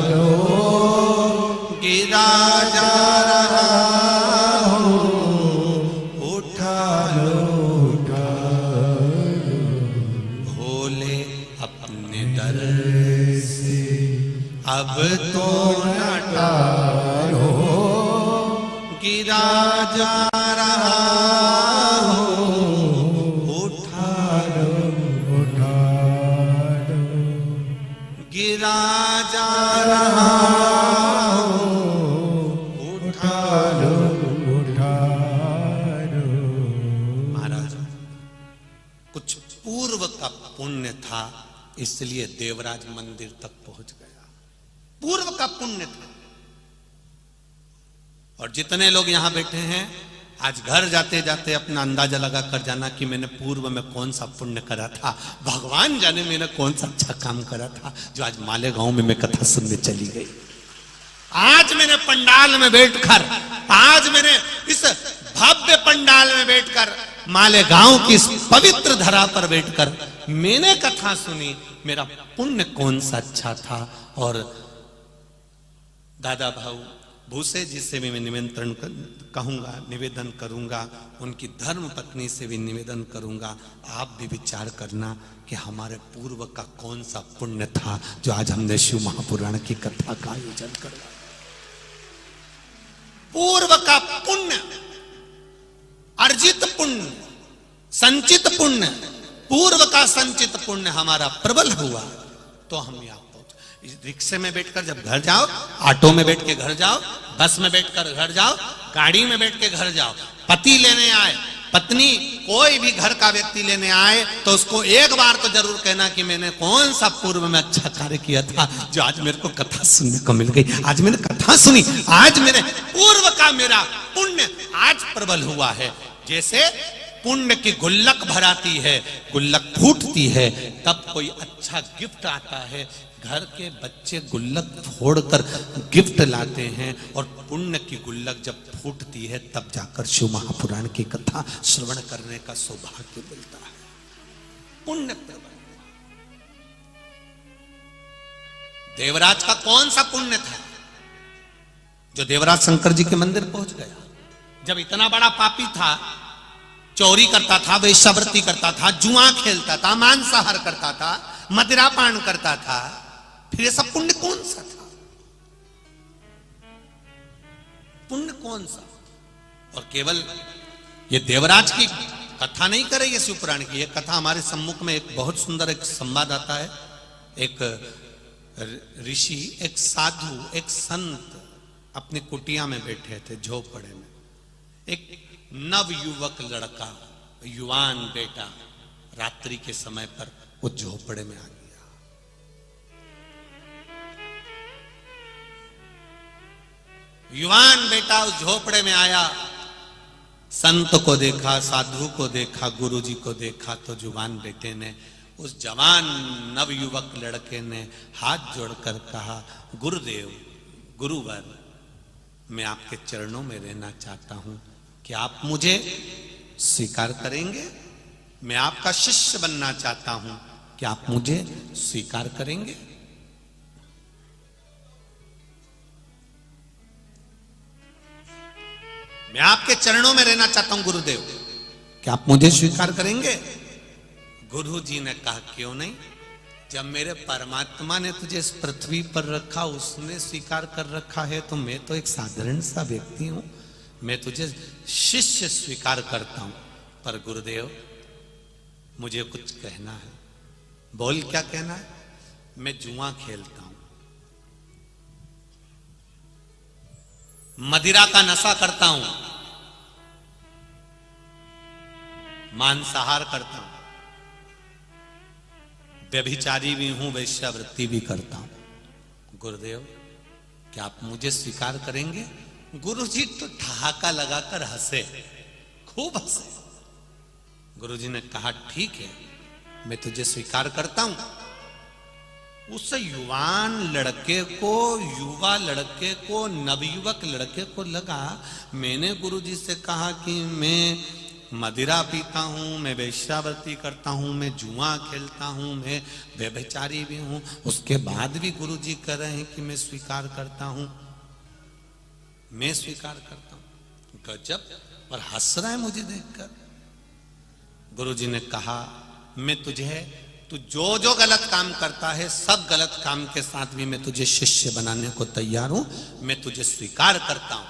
लो, गिरा जा रहा हूँ अब तो न टारो गिरा जा रहा हूँ, उठारो गिरा जा रहा हूँ, उठारो। महाराज कुछ पूर्व का पुण्य था, इसलिए देवराज मंदिर तक पहुंच गया। पूर्व का पुण्य था। और जितने लोग यहां बैठे हैं, आज घर जाते जाते अपना अंदाजा लगा कर जाना कि मैंने पूर्व में कौन सा पुण्य करा था। भगवान जाने मैंने कौन सा अच्छा काम करा था जो आज मालेगांव में मैं कथा सुनने चली गई। आज मैंने पंडाल में बैठकर, आज मैंने इस भव्य पंडाल में बैठकर, मालेगांव की इस पवित्र धरा पर बैठकर मैंने कथा सुनी। मेरा पुण्य कौन सा अच्छा था। और दादा भाऊ भूसे जी से भी मैं निमंत्रण कहूंगा, निवेदन करूंगा, उनकी धर्म पत्नी से भी निवेदन करूंगा, आप भी विचार करना कि हमारे पूर्व का कौन सा पुण्य था जो आज हमने शिव महापुराण की कथा का आयोजन करवाया। पूर्व का पुण्य, अर्जित पुण्य, संचित पुण्य, पूर्व का संचित पुण्य हमारा प्रबल हुआ तो हम यहाँ पहुंचे। रिक्शे में बैठकर जब घर जाओ, ऑटो में बैठ के घर जाओ, बस में बैठकर घर जाओ, गाड़ी में बैठ के घर जाओ, पति लेने आए, पत्नी, कोई भी घर का व्यक्ति लेने आए तो उसको एक बार तो जरूर कहना कि मैंने कौन सा पूर्व में अच्छा कार्य किया था जो आज मेरे को कथा सुनने को मिल गई। आज मैंने कथा सुनी, आज मैंने पूर्व का मेरा पुण्य आज प्रबल हुआ है। जैसे पुण्य की गुल्लक भराती है, गुल्लक फूटती है, तब कोई अच्छा गिफ्ट आता है। घर के बच्चे गुल्लक फोड़कर गिफ्ट लाते हैं और पुण्य की गुल्लक जब फूटती है तब जाकर शिव महापुराण की कथा श्रवण करने का सौभाग्य मिलता है। पुण्य प्रबल। देवराज का कौन सा पुण्य था जो देवराज शंकर जी के मंदिर पहुंच गया? जब इतना बड़ा पापी था, चोरी करता था, वेश्यावृत्ति करता था, जुआ खेलता था, मांसाहार करता था, मदिरापान करता था, फिर ये सब पुण्य कौन सा था? पुण्य कौन सा? और केवल ये देवराज की कथा नहीं करे ये शिव पुराण की, ये कथा हमारे सम्मुख में एक बहुत सुंदर एक संवाद आता है। एक ऋषि, एक साधु, एक संत अपनी कुटिया में बैठे थे, झोपड़े में। एक नव युवक लड़का, युवान बेटा रात्रि के समय पर वो झोपड़े में आ गया। युवान बेटा उस झोपड़े में आया, संत को देखा, साधु को देखा, गुरुजी को देखा, तो जुवान बेटे ने, उस जवान नवयुवक लड़के ने हाथ जोड़कर कहा, गुरुदेव, गुरुवर, मैं आपके चरणों में रहना चाहता हूं, क्या आप मुझे स्वीकार करेंगे? मैं आपका शिष्य बनना चाहता हूं, क्या आप मुझे स्वीकार करेंगे? मैं आपके चरणों में रहना चाहता हूं गुरुदेव, क्या आप मुझे स्वीकार करेंगे? गुरु जी ने कहा, क्यों नहीं, जब मेरे परमात्मा ने तुझे इस पृथ्वी पर रखा, उसने स्वीकार कर रखा है, तो मैं तो एक साधारण सा व्यक्ति हूं, मैं तुझे शिष्य स्वीकार करता हूं। पर गुरुदेव, मुझे कुछ कहना है। बोल, क्या कहना है? मैं जुआ खेलता हूं, मदिरा का नशा करता हूं, मांसाहार करता हूं, व्यभिचारी भी हूं, वेश्यावृत्ति भी करता हूं। गुरुदेव, क्या आप मुझे स्वीकार करेंगे? गुरुजी तो ठहाका लगाकर हंसे, खूब हंसे। गुरुजी ने कहा, ठीक है, मैं तुझे स्वीकार करता हूं। उस युवान लड़के को, युवा लड़के को, नवयुवक लड़के को लगा, मैंने गुरुजी से कहा कि मैं मदिरा पीता हूं, मैं वेश्यावृत्ति करता हूं, मैं जुआ खेलता हूं, मैं व्यभिचारी भी हूं, उसके बाद भी गुरुजी कह रहे हैं कि मैं स्वीकार करता हूं, मैं स्वीकार करता हूं। गजब, और हंस रहा है मुझे देखकर। गुरुजी ने कहा, मैं तुझे तू जो जो गलत काम करता है, सब गलत काम के साथ भी मैं तुझे शिष्य बनाने को तैयार हूं, मैं तुझे स्वीकार करता हूं,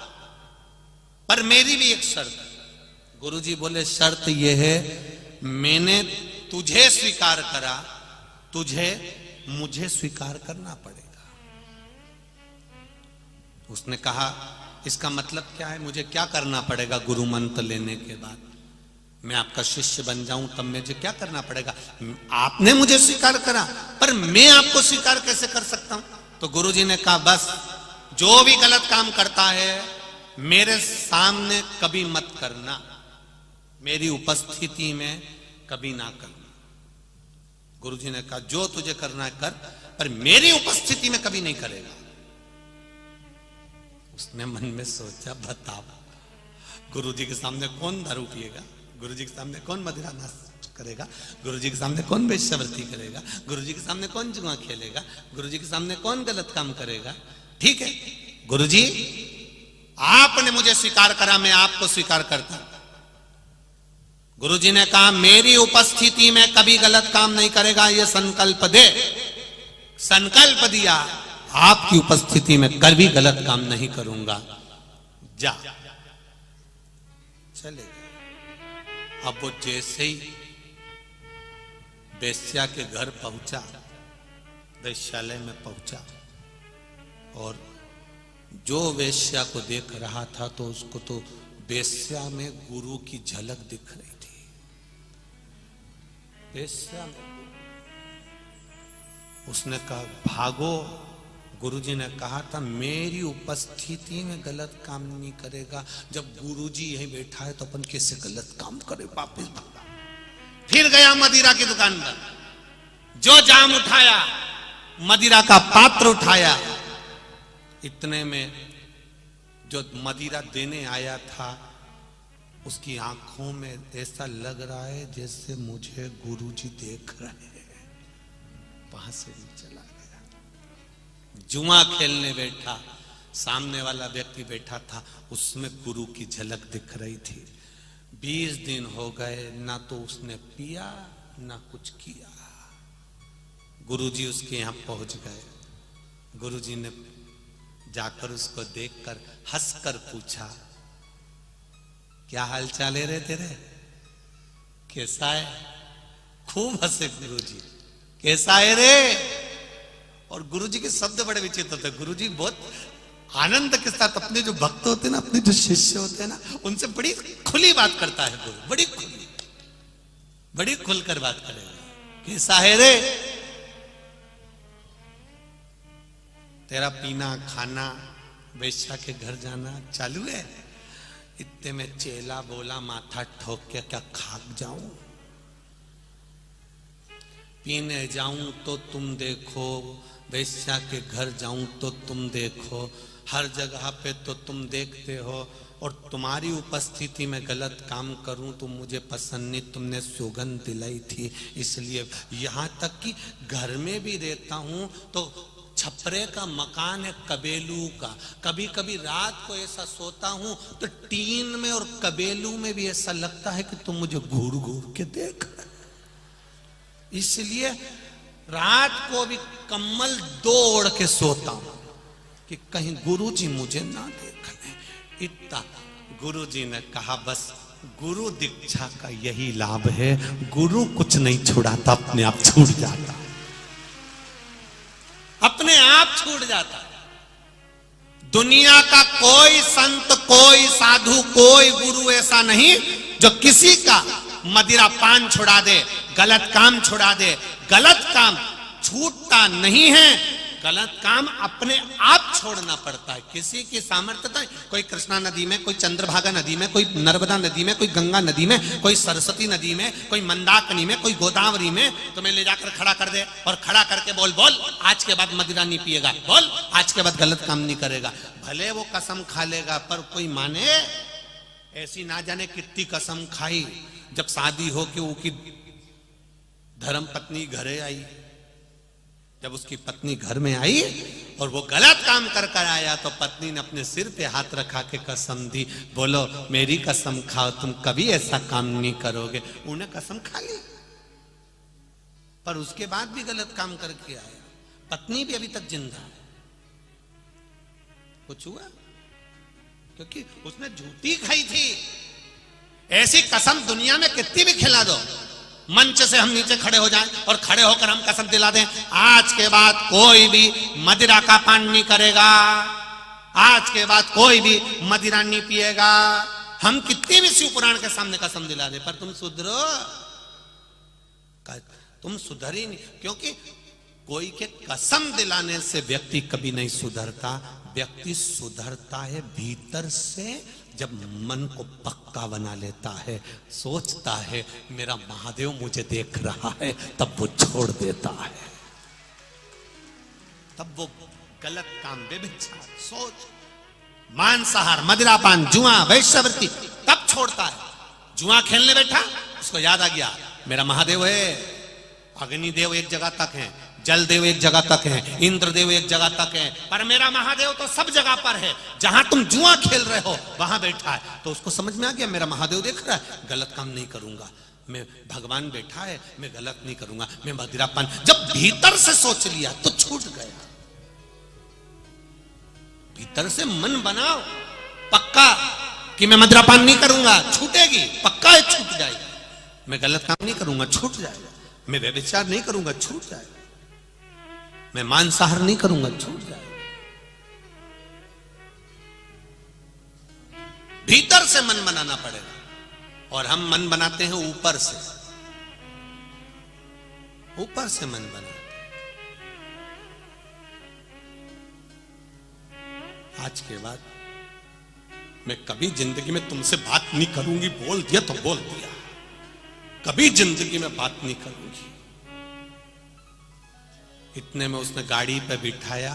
पर मेरी भी एक शर्त है। गुरुजी बोले शर्त यह है, मैंने तुझे स्वीकार करा, तुझे मुझे स्वीकार करना पड़ेगा। उसने कहा इसका मतलब क्या है, मुझे क्या करना पड़ेगा गुरु मंत्र लेने के बाद? मैं आपका शिष्य बन जाऊं तब मुझे क्या करना पड़ेगा? आपने मुझे स्वीकार करा, पर मैं आपको स्वीकार कैसे कर सकता हूं? तो गुरुजी ने कहा बस जो भी गलत काम करता है मेरे सामने कभी मत करना, मेरी उपस्थिति में कभी ना करना। गुरुजी ने कहा जो तुझे करना है कर, पर मेरी उपस्थिति में कभी नहीं करेगा। उसने मन में सोचा बताओ, गुरुजी के सामने कौन दारू पिएगा, गुरुजी के सामने कौन मदिरा नाश करेगा, गुरुजी के सामने कौन वेश्यावृत्ति करेगा, गुरुजी के सामने कौन जुआ खेलेगा, गुरुजी के सामने कौन गलत काम करेगा? ठीक है गुरुजी, आपने मुझे स्वीकार करा, मैं आपको स्वीकार करता हूं। गुरुजी ने कहा मेरी उपस्थिति में कभी गलत काम नहीं करेगा, यह संकल्प दे। संकल्प दिया, आपकी उपस्थिति में कभी गलत काम नहीं करूंगा, जा। चले गए। अब वो जैसे ही वेश्या के घर पहुंचा, वेश्यालय में पहुंचा, और जो वेश्या को देख रहा था तो उसको तो वेश्या में गुरु की झलक दिख रही थी। वेश्या में उसने कहा भागो। गुरुजी ने कहा था मेरी उपस्थिति में गलत काम नहीं करेगा, जब गुरुजी यहीं बैठा है तो अपन कैसे गलत काम करे? वापिस भागा। फिर गया मदिरा की दुकान पर, जो जाम उठाया, मदिरा का पात्र उठाया। इतने में जो मदिरा देने आया था उसकी आंखों में ऐसा लग रहा है जैसे मुझे गुरुजी देख रहे हैं। वहां से भी चला गया। जुआ खेलने बैठा, सामने वाला व्यक्ति बैठा था, उसमें गुरु की झलक दिख रही थी। 20 दिन हो गए, ना तो उसने पिया ना कुछ किया। गुरुजी उसके यहां पहुंच गए। गुरुजी ने जाकर उसको देखकर हंसकर पूछा क्या हाल चाल है रे तेरे, कैसा है? खूब हंसे गुरुजी, कैसा है रे? और गुरुजी के शब्द बड़े विचित्र थे। गुरुजी बहुत आनंद के साथ अपने जो भक्त होते हैं ना, अपने जो शिष्य होते हैं ना, उनसे बड़ी खुली बात करता है गुरु, बड़ी खुलकर बात करेगा। कैसा है रे? तेरा पीना खाना, वेश्या के घर जाना चालू है? इतने में चेला बोला माथा ठोक के, क्या खाक जाऊं? पीने जाऊं तो तुम देखो, वेश्या के घर जाऊं तो तुम देखो, हर जगह पे तो तुम देखते हो, और तुम्हारी उपस्थिति में गलत काम करूं तो मुझे पसंद नहीं। तुमने सौगंध दिलाई थी, इसलिए यहां तक कि घर में भी रहता हूं तो छपरे का मकान है कबेलू का, कभी कभी रात को ऐसा सोता हूं तो टीन में और कबेलू में भी ऐसा लगता है कि तुम मुझे घूर घूर के देख रहे, इसलिए रात को भी कम्बल दो ओढ़ के सोता हूं कि कहीं गुरुजी मुझे ना देख ले। इतना गुरुजी ने कहा बस गुरु दीक्षा का यही लाभ है, गुरु कुछ नहीं छुड़ाता, अपने आप छूट जाता, अपने आप छूट जाता। दुनिया का कोई संत, कोई साधु, कोई गुरु ऐसा नहीं जो किसी का मदिरा पान छुड़ा दे, गलत काम छुड़ा दे। गलत काम छूटता नहीं है, गलत काम अपने आप छोड़ना पड़ता है। किसी की सामर्थ्य नहीं। कोई कृष्णा नदी में, कोई चंद्रभागा नदी में, कोई नर्मदा नदी में, कोई गंगा नदी में, कोई सरस्वती नदी में, कोई मंदाकिनी में, कोई गोदावरी में तुम्हें ले जाकर खड़ा कर दे और खड़ा करके बोल आज के बाद मदिरा नहीं पिएगा, बोल आज के बाद गलत काम नहीं करेगा। भले वो कसम खा लेगा, पर कोई माने? ऐसी ना जाने कितनी कसम खाई। जब शादी हो के उसकी धर्म पत्नी घरे आई, जब उसकी पत्नी घर में आई और वो गलत काम कर कर आया तो पत्नी ने अपने सिर पे हाथ रखा के कसम दी, बोलो मेरी कसम खाओ तुम कभी ऐसा काम नहीं करोगे। उन्हें कसम खा ली। पर उसके बाद भी गलत काम करके आया, पत्नी भी अभी तक जिंदा है। कुछ हुआ? क्योंकि उसने झूठी खाई थी। ऐसी कसम दुनिया में कितनी भी खिला दो, मंच से हम नीचे खड़े हो जाएं और खड़े होकर हम कसम दिला दें, आज के बाद कोई भी मदिरा का पान नहीं करेगा, आज के बाद कोई भी मदिरा नहीं पिएगा, हम कितनी भी शिव पुराण के सामने कसम दिला दे, पर तुम सुधरो, तुम सुधर ही नहीं। क्योंकि कोई के कसम दिलाने से व्यक्ति कभी नहीं सुधरता। व्यक्ति सुधरता है भीतर से, जब मन को पक्का बना लेता है, सोचता है मेरा महादेव मुझे देख रहा है, तब वो छोड़ देता है। तब वो गलत काम, व्यभिचार, सोच, मांसाहार, मदिरापान, जुआ, वैश्यवृत्ति, तब छोड़ता है। जुआ खेलने बैठा, उसको याद आ गया मेरा महादेव है। अग्निदेव एक जगह तक है, जल देव एक जगह तक है, इंद्रदेव एक जगह तक है, पर मेरा महादेव तो सब जगह पर है। जहां तुम जुआ खेल रहे हो वहां बैठा है। तो उसको समझ में आ गया मेरा महादेव देख रहा है, गलत काम नहीं करूंगा, मैं भगवान बैठा है, मैं गलत नहीं करूंगा, मैं मदिरापान। जब भीतर से सोच लिया तो छूट गया। भीतर से मन बनाओ पक्का कि मैं मदिरापान नहीं करूंगा, छूटेगी, पक्का है छूट जाएगी। मैं गलत काम नहीं करूंगा, छूट जाएगा। मैं व्यभिचार नहीं करूंगा, छूट जाएगा। मैं मांसाहार नहीं करूंगा, छूट जाएगा। भीतर से मन बनाना पड़ेगा। और हम मन बनाते हैं ऊपर से, ऊपर से मन बनाते हैं। आज के बाद मैं कभी जिंदगी में तुमसे बात नहीं करूंगी, बोल दिया तो बोल दिया, कभी जिंदगी में बात नहीं करूंगी। इतने में उसने गाड़ी पे बिठाया,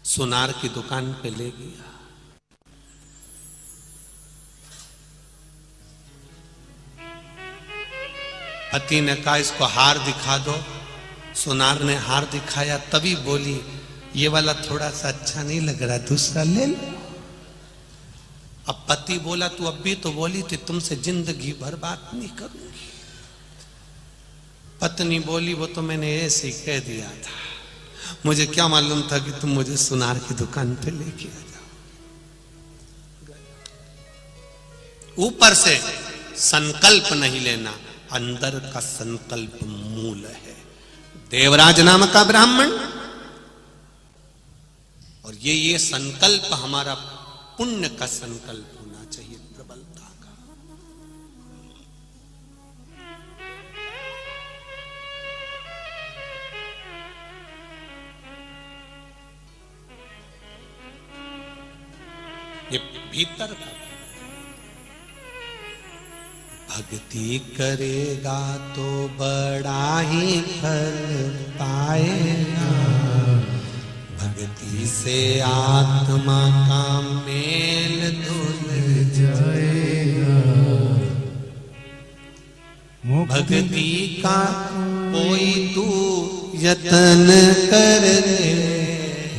सुनार की दुकान पे ले गया। पति ने कहा इसको हार दिखा दो। सुनार ने हार दिखाया, तभी बोली ये वाला थोड़ा सा अच्छा नहीं लग रहा, दूसरा ले लो। अब पति बोला तू अब भी तो बोली थी तुमसे जिंदगी भर बात नहीं करूंगी। पत्नी बोली वो तो मैंने ऐसे ही कह दिया था, मुझे क्या मालूम था कि तुम मुझे सुनार की दुकान पे लेके आ जाओ। ऊपर से संकल्प नहीं लेना, अंदर का संकल्प मूल है। देवराज नाम का ब्राह्मण, और ये संकल्प हमारा पुण्य का संकल्प होना चाहिए, प्रबलता का। ये भीतर का। भक्ति करेगा तो बड़ा ही फल पाएगा, भक्ति से आत्मा का मेल धुल जाएगा। भक्ति का कोई तू यत्न कर ले,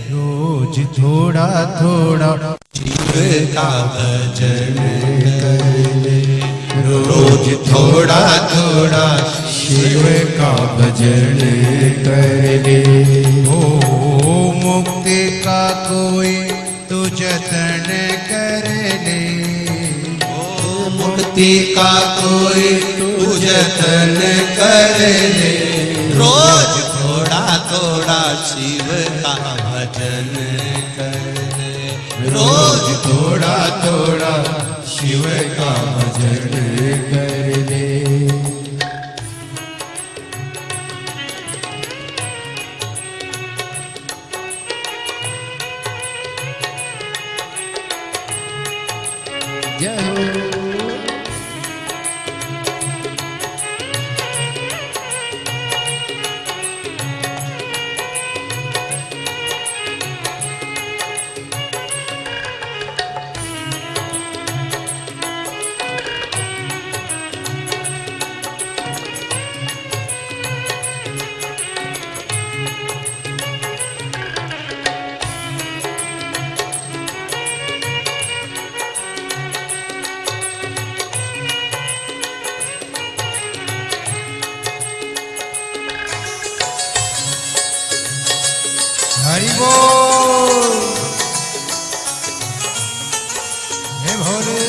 रोज थोड़ा थोड़ा शिव का भजन कर ले, रोज थोड़ा थोड़ा शिव का भजन कर ले। ओ मुक्ति का कोई तू जतन कर ले, ओ मुक्ति का कोई तू जतन कर ले, रोज थोड़ा थोड़ा शिव का भजन कर ले, रोज थोड़ा थोड़ा शिव का भजन कर ले। जय हो। हरि बोल। हे भोले।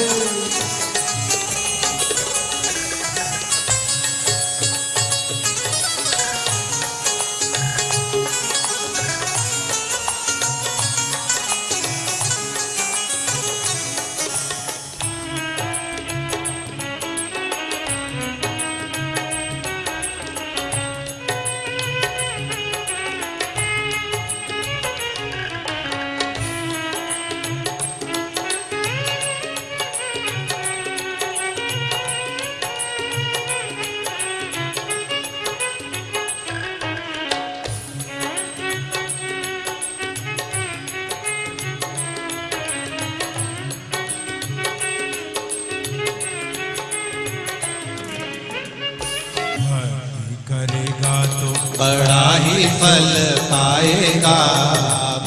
करेगा तो बड़ा ही फल पाएगा,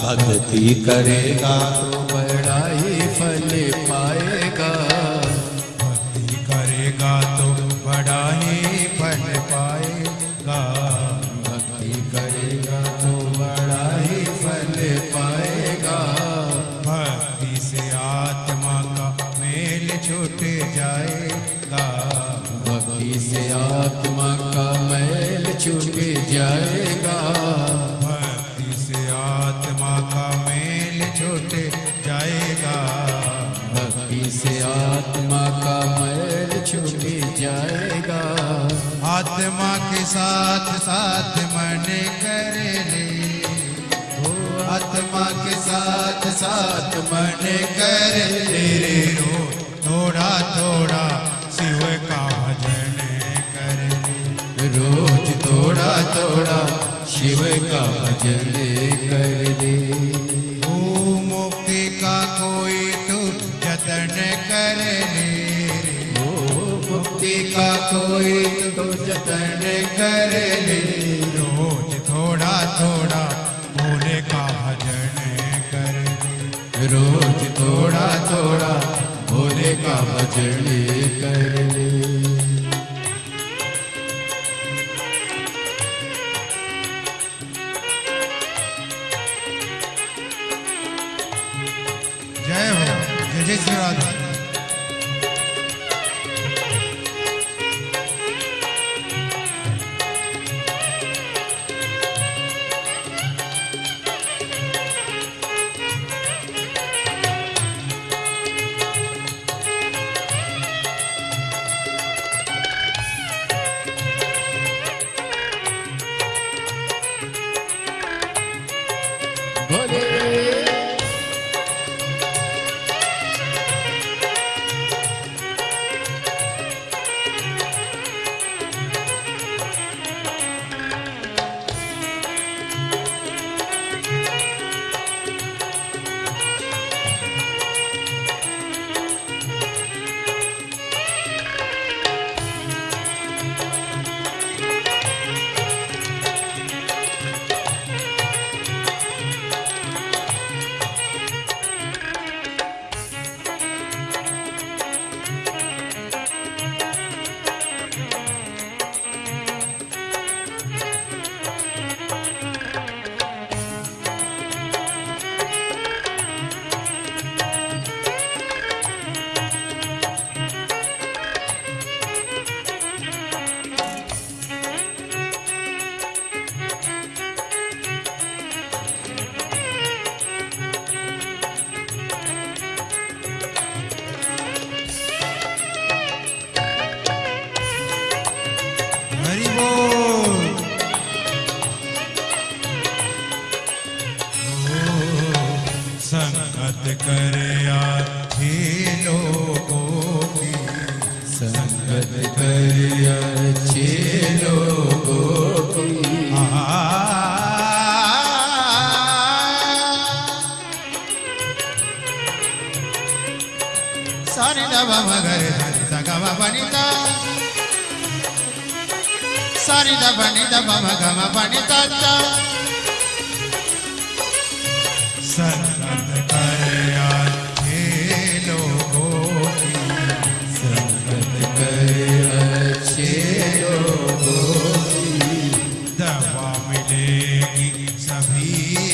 भक्ति करेगा तो बड़ा ही फल पाएगा। भक्ति करेगा तो बड़ा ही फल पाएगा। भक्ति करेगा तो बड़ा ही फल पाएगा। भक्ति से आत्मा का मेल छूट जाएगा। भक्ति से आत्मा का मैल छूट जाएगा। भक्ति से आत्मा का मेल छूट जाएगा। भक्ति से आत्मा का मैल छूट जाएगा। आत्मा के साथ साथ मन कर ले। आत्मा के साथ साथ मन कर ले रे रो। थोड़ा थोड़ा शिव का भजन कर ले। रोज थोड़ा थोड़ा शिव का भजन कर ले। ओ मुक्ति का कोई तू जतन कर ले। ओ मुक्ति का कोई तो जतन कर ले। रोज थोड़ा थोड़ा भोले का भजन कर ले। रोज थोड़ा थोड़ा भोले का भजन कर ले। जय हो, जय जय श्री राधे। भोले हरि बोल। संगत करे आखी लोगों की। संगत कर अच्छे लोगों की। सारे दबा मगर सगमा बनिता। सारी दबा नि दबा मगमा बनिता। संगत करे आखी लोगों की। संगत कर अच्छे लोगों की। दवा मिलेगी सभी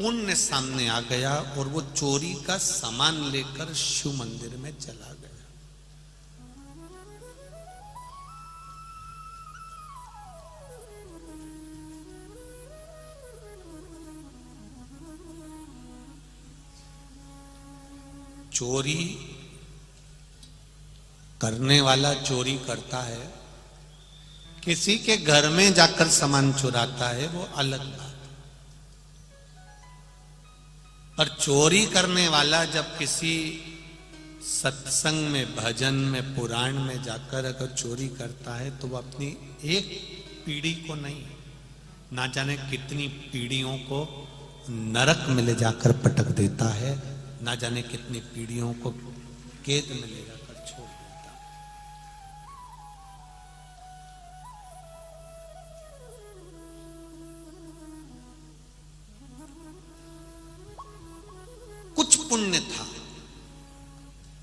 पुण्य सामने आ गया और वो चोरी का सामान लेकर शिव मंदिर में चला गया। चोरी करने वाला चोरी करता है, किसी के घर में जाकर सामान चुराता है वो अलग बात। पर चोरी करने वाला जब किसी सत्संग में, भजन में, पुराण में जाकर अगर चोरी करता है तो वो अपनी एक पीढ़ी को नहीं, ना जाने कितनी पीढ़ियों को नरक में ले जाकर पटक देता है, ना जाने कितनी पीढ़ियों को कैद में ले जाकर छोड़ देता है। कुछ पुण्य था,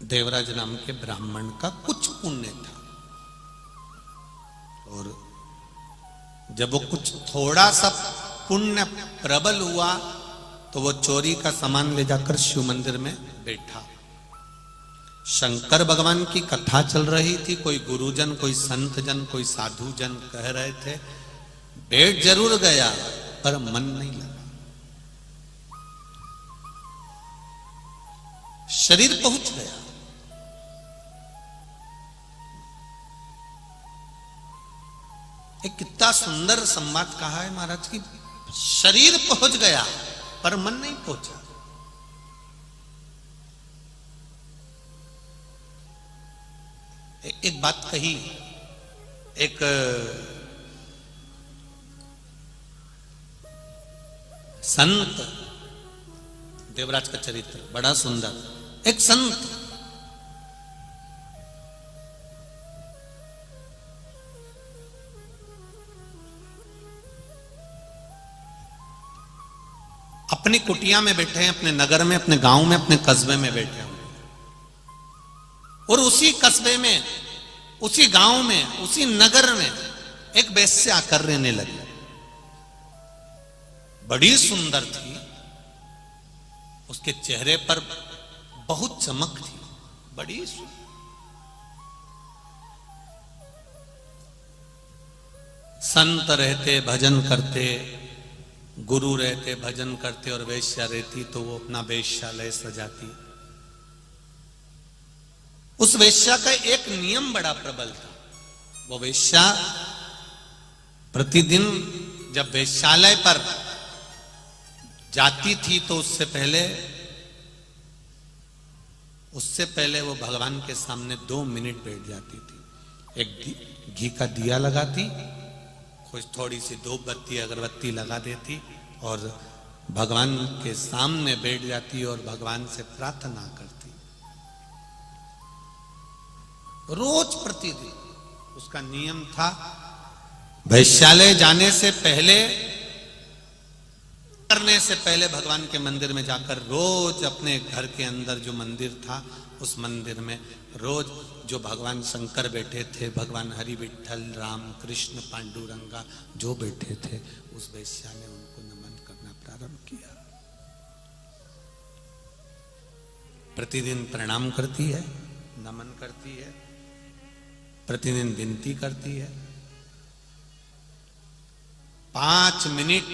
देवराज नाम के ब्राह्मण का कुछ पुण्य था, और जब वो कुछ थोड़ा सा पुण्य प्रबल हुआ तो वो चोरी का सामान ले जाकर शिव मंदिर में बैठा। शंकर भगवान की कथा चल रही थी, कोई गुरुजन, कोई संत जन, कोई साधु जन कह रहे थे, बैठ जरूर गया पर मन नहीं लगा। शरीर पहुंच गया। एक कितना सुंदर संवाद कहा है महाराज की, शरीर पहुंच गया पर मन नहीं पहुंचा। एक बात कही, एक संत, देवराज का चरित्र बड़ा सुंदर, एक संत अपनी कुटिया में बैठे हैं, अपने नगर में, अपने गांव में, अपने कस्बे में बैठे हुए, और उसी कस्बे में, उसी गांव में, उसी नगर में एक वेश्या आकर रहने लगी। बड़ी सुंदर थी, उसके चेहरे पर बहुत चमक थी, बड़ी सुंदर। संत रहते, भजन करते, गुरु रहते, भजन करते, और वेश्या रहती तो वो अपना वेश्यालय सजाती। उस वेश्या का एक नियम बड़ा प्रबल था। वो वेश्या प्रतिदिन जब वेश्यालय पर जाती थी तो उससे पहले वो भगवान के सामने 2 मिनट बैठ जाती थी। एक घी का दिया लगाती, कुछ थोड़ी सी धूप बत्ती, अगरबत्ती लगा देती और भगवान के सामने बैठ जाती और भगवान से प्रार्थना करती। रोज प्रतिदिन उसका नियम था, वैश्यालय जाने से पहले, करने से पहले भगवान के मंदिर में जाकर रोज अपने घर के अंदर जो मंदिर था उस मंदिर में रोज जो भगवान शंकर बैठे थे, भगवान हरि विठल, राम कृष्ण पांडुरंगा जो बैठे थे, उस वेश्या ने उनको नमन करना प्रारंभ किया। प्रतिदिन प्रणाम करती है, नमन करती है, प्रतिदिन विनती करती है। 5 मिनट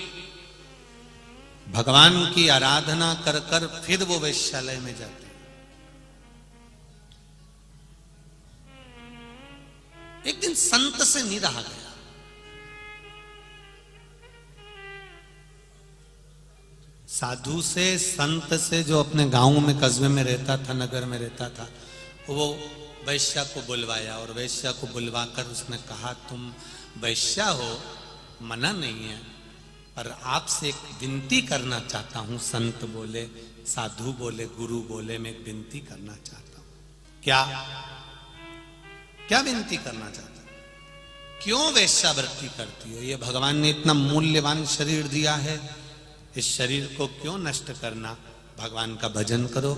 भगवान की आराधना कर कर फिर वो वेश्यालय में जाती। एक दिन संत से नहीं रहा गया, साधु से, संत से, जो अपने गांव में, कस्बे में रहता था, नगर में रहता था, वो वैश्या को बुलवाया और वैश्या को बुलवाकर उसने कहा, तुम वैश्या हो, मना नहीं है, पर आपसे एक विनती करना चाहता हूं। संत बोले, साधु बोले, गुरु बोले, मैं एक विनती करना चाहता हूं। क्या विनती करना चाहता हूं? क्यों वेश्यावृत्ति करती हो? ये भगवान ने इतना मूल्यवान शरीर दिया है, इस शरीर को क्यों नष्ट करना? भगवान का भजन करो,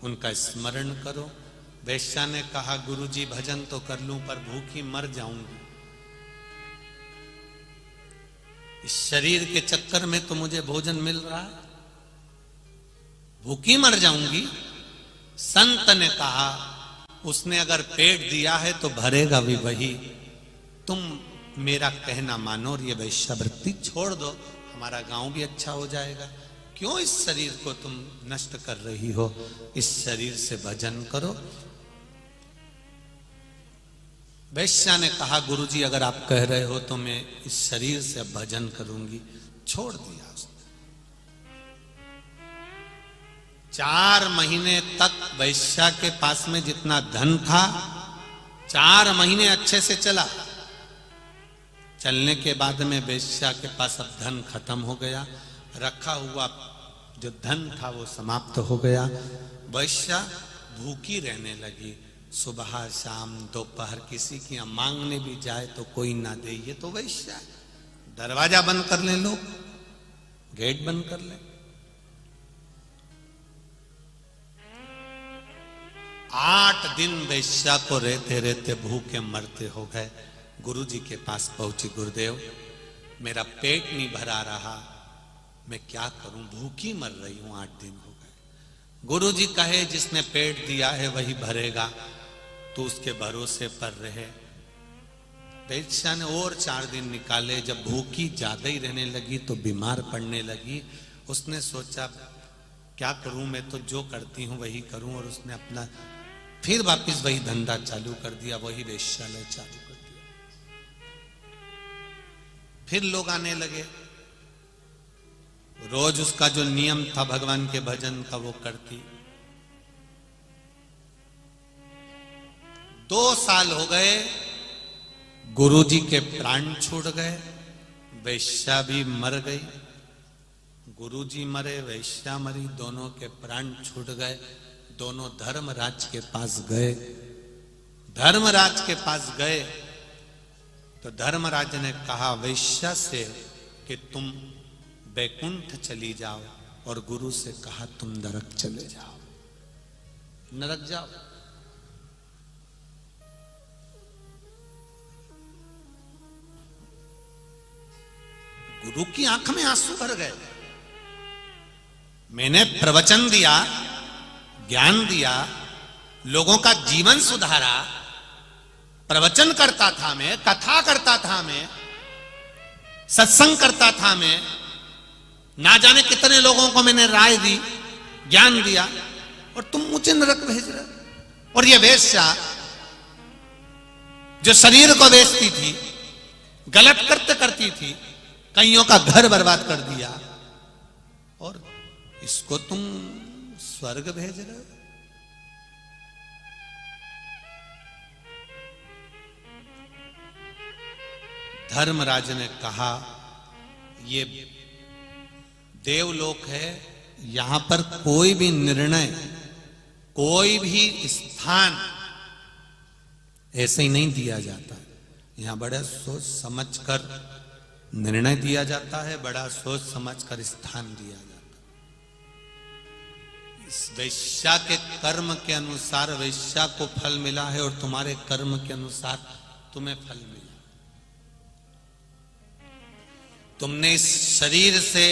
उनका स्मरण करो। वेश्या ने कहा, गुरुजी भजन तो कर लूं पर भूखी मर जाऊंगी, इस शरीर के चक्कर में तो मुझे भोजन मिल रहा है, भूखी मर जाऊंगी। संत ने कहा उसने अगर पेट दिया है तो भरेगा भी वही। तुम मेरा कहना मानो और ये वैश्यावृत्ति छोड़ दो, हमारा गांव भी अच्छा हो जाएगा। क्यों इस शरीर को तुम नष्ट कर रही हो? इस शरीर से भजन करो। वैश्या ने कहा गुरुजी अगर आप कह रहे हो तो मैं इस शरीर से अब भजन करूंगी। छोड़ दिया उसने। 4 महीने तक वैश्या के पास में जितना धन था 4 महीने अच्छे से चला। चलने के बाद में वैश्या के पास अब धन खत्म हो गया, रखा हुआ जो धन था वो समाप्त हो गया। वैश्या भूखी रहने लगी। सुबह शाम दोपहर किसी की यहाँ मांगने भी जाए तो कोई ना दे। ये तो वैश्या। दरवाजा बंद कर ले लोग, गेट बंद कर ले। 8 दिन वैश्या को रहते रहते भूखे मरते हो गए। गुरुजी के पास पहुंची, गुरुदेव मेरा पेट नहीं भरा रहा, मैं क्या करूं, भूखी मर रही हूं, 8 दिन हो गए। गुरुजी कहे जिसने पेट दिया है वही भरेगा, तो उसके भरोसे पर रहे। वैश्या ने और 4 दिन निकाले। जब भूखी ज्यादा ही रहने लगी तो बीमार पड़ने लगी। उसने सोचा क्या करूं, मैं तो जो करती हूं वही करूं, और उसने अपना फिर वापस वही धंधा चालू कर दिया, वही वेश्यालय चालू कर दिया। फिर लोग आने लगे। रोज उसका जो नियम था भगवान के भजन का वो करती। 2 साल हो गए, गुरुजी के प्राण छूट गए, वैश्या भी मर गई। गुरुजी मरे, वैश्या मरी, दोनों के प्राण छूट गए। दोनों धर्मराज के पास गए। धर्मराज के पास गए तो धर्मराज ने कहा वैश्या से कि तुम बैकुंठ चली जाओ, और गुरु से कहा तुम नरक चले जाओ, नरक जाओ। गुरु की आंख में आंसू भर गए। मैंने प्रवचन दिया, ज्ञान दिया, लोगों का जीवन सुधारा, प्रवचन करता था मैं, कथा करता था मैं, सत्संग करता था मैं, ना जाने कितने लोगों को मैंने राय दी, ज्ञान दिया, और तुम मुझे नरक भेज रहे। और ये वेश्या जो शरीर को बेचती थी, गलत कृत्य करती थी, कईयों का घर बर्बाद कर दिया, और इसको तुम स्वर्ग भेज रहे हो। धर्मराज ने कहा ये देवलोक है, यहां पर कोई भी निर्णय, कोई भी स्थान ऐसे ही नहीं दिया जाता। यहां बड़ा सोच समझ कर निर्णय दिया जाता है, बड़ा सोच समझ कर स्थान दिया जाता है। इस वैश्या के कर्म के अनुसार वैश्या को फल मिला है, और तुम्हारे कर्म के अनुसार तुम्हें फल मिला। तुमने इस शरीर से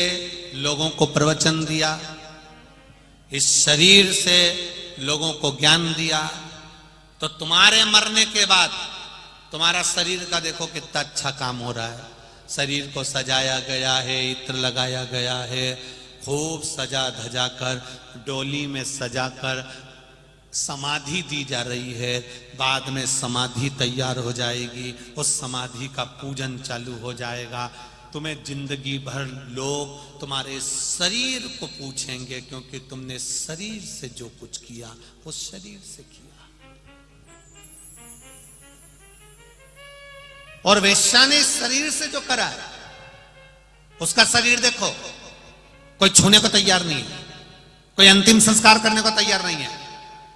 लोगों को प्रवचन दिया, इस शरीर से लोगों को ज्ञान दिया, तो तुम्हारे मरने के बाद तुम्हारा शरीर का देखो कितना अच्छा काम हो रहा है। शरीर को सजाया गया है, इत्र लगाया गया है, खूब सजा धजा कर, डोली में सजा कर समाधि दी जा रही है। बाद में समाधि तैयार हो जाएगी, उस समाधि का पूजन चालू हो जाएगा। तुम्हें जिंदगी भर लोग तुम्हारे शरीर को पूछेंगे, क्योंकि तुमने शरीर से जो कुछ किया वो शरीर से किया। और वेश्या ने शरीर से जो करा है, उसका शरीर देखो, कोई छूने को तैयार नहीं है, कोई अंतिम संस्कार करने को तैयार नहीं है।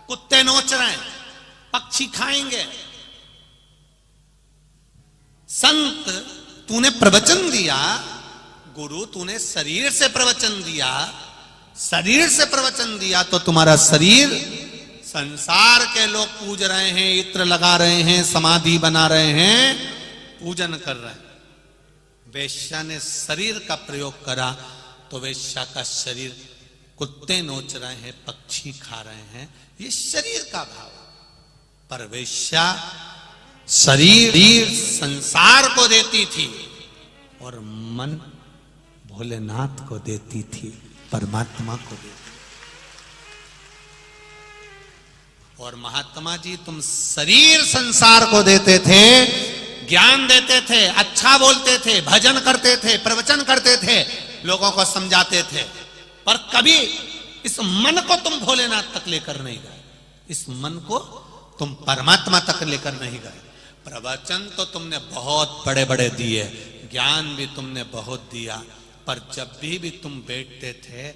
कुत्ते नोच रहे हैं, पक्षी खाएंगे। संत तूने प्रवचन दिया, गुरु तूने शरीर से प्रवचन दिया, शरीर से प्रवचन दिया, तो तुम्हारा शरीर संसार के लोग पूज रहे हैं, इत्र लगा रहे हैं, समाधि बना रहे हैं, पूजन कर रहे हैं। वेश्या ने शरीर का प्रयोग करा तो वेश्या का शरीर कुत्ते नोच रहे हैं, पक्षी खा रहे हैं, ये शरीर का भाव। पर वेश्या शरीर संसार को देती थी और मन भोलेनाथ को देती थी, परमात्मा को देती। और महात्मा जी तुम शरीर संसार को देते थे, ज्ञान देते थे, अच्छा बोलते थे, भजन करते थे, प्रवचन करते थे, लोगों को समझाते थे, पर कभी इस मन को तुम भोलेनाथ तक लेकर नहीं गए, इस मन को तुम परमात्मा तक लेकर नहीं गए। प्रवचन तो तुमने बहुत बड़े बड़े दिए, ज्ञान भी तुमने बहुत दिया, पर जब भी तुम बैठते थे,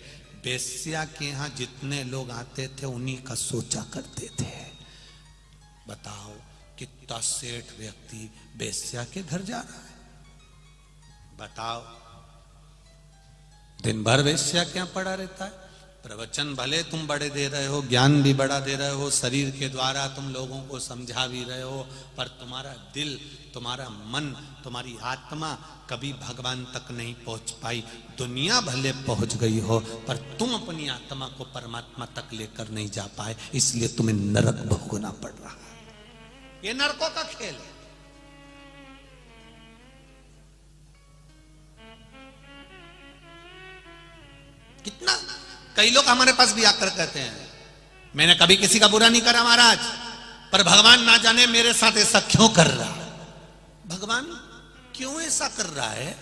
वेश्या के यहां जितने लोग आते थे उन्हीं का सोचा करते थे। बताओ कितना सेठ व्यक्ति वेश्या के घर जा रहा है, बताओ दिन भर वेश्या क्या पड़ा रहता है। प्रवचन भले तुम बड़े दे रहे हो, ज्ञान भी बड़ा दे रहे हो, शरीर के द्वारा तुम लोगों को समझा भी रहे हो, पर तुम्हारा दिल, तुम्हारा मन, तुम्हारी आत्मा कभी भगवान तक नहीं पहुंच पाई। दुनिया भले पहुंच गई हो, पर तुम अपनी आत्मा को परमात्मा तक लेकर नहीं जा पाए, इसलिए तुम्हें नरक भोगना पड़ रहा है। ये नरकों का खेल है। कितना कई लोग हमारे पास भी आकर कहते हैं, मैंने कभी किसी का बुरा नहीं करा महाराज, पर भगवान ना जाने मेरे साथ ऐसा क्यों कर रहा है। भगवान क्यों ऐसा कर रहा है,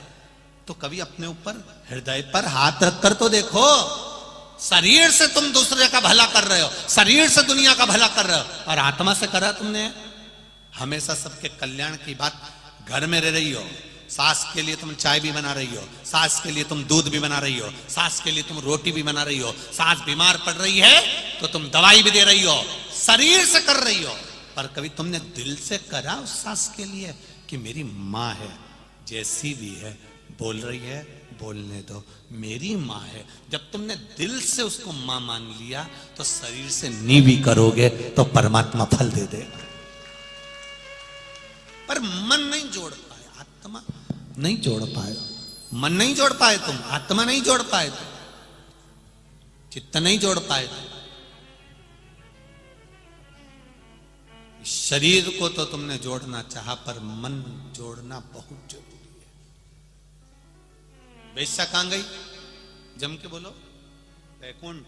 तो कभी अपने ऊपर हृदय पर हाथ रखकर तो देखो। शरीर से तुम दूसरे का भला कर रहे हो, शरीर से दुनिया का भला कर रहे हो, और आत्मा से करा तुमने। हमेशा सबके कल्याण की बात। घर में रह रही हो, सास के लिए तुम चाय भी बना रही हो, सास के लिए तुम दूध भी बना रही हो, सास के लिए तुम रोटी भी बना रही हो, सास बीमार पड़ रही है तो तुम दवाई भी दे रही हो, शरीर से कर रही हो, पर कभी तुमने दिल से करा उस सास के लिए कि मेरी माँ है, जैसी भी है, बोल रही है, बोलने दो, मेरी माँ है। जब तुमने दिल से उसको माँ मान लिया तो शरीर से नी भी करोगे तो परमात्मा फल दे देगा। पर मन नहीं जोड़ पाए, आत्मा नहीं जोड़ पाए, मन नहीं जोड़ पाए तुम, आत्मा नहीं जोड़ पाए तुम, चित्त नहीं जोड़ पाए तुम। शरीर को तो तुमने जोड़ना चाहा, पर मन जोड़ना बहुत जरूरी है। वेश्या कहां गई? जम के बोलो, वैकुंठ।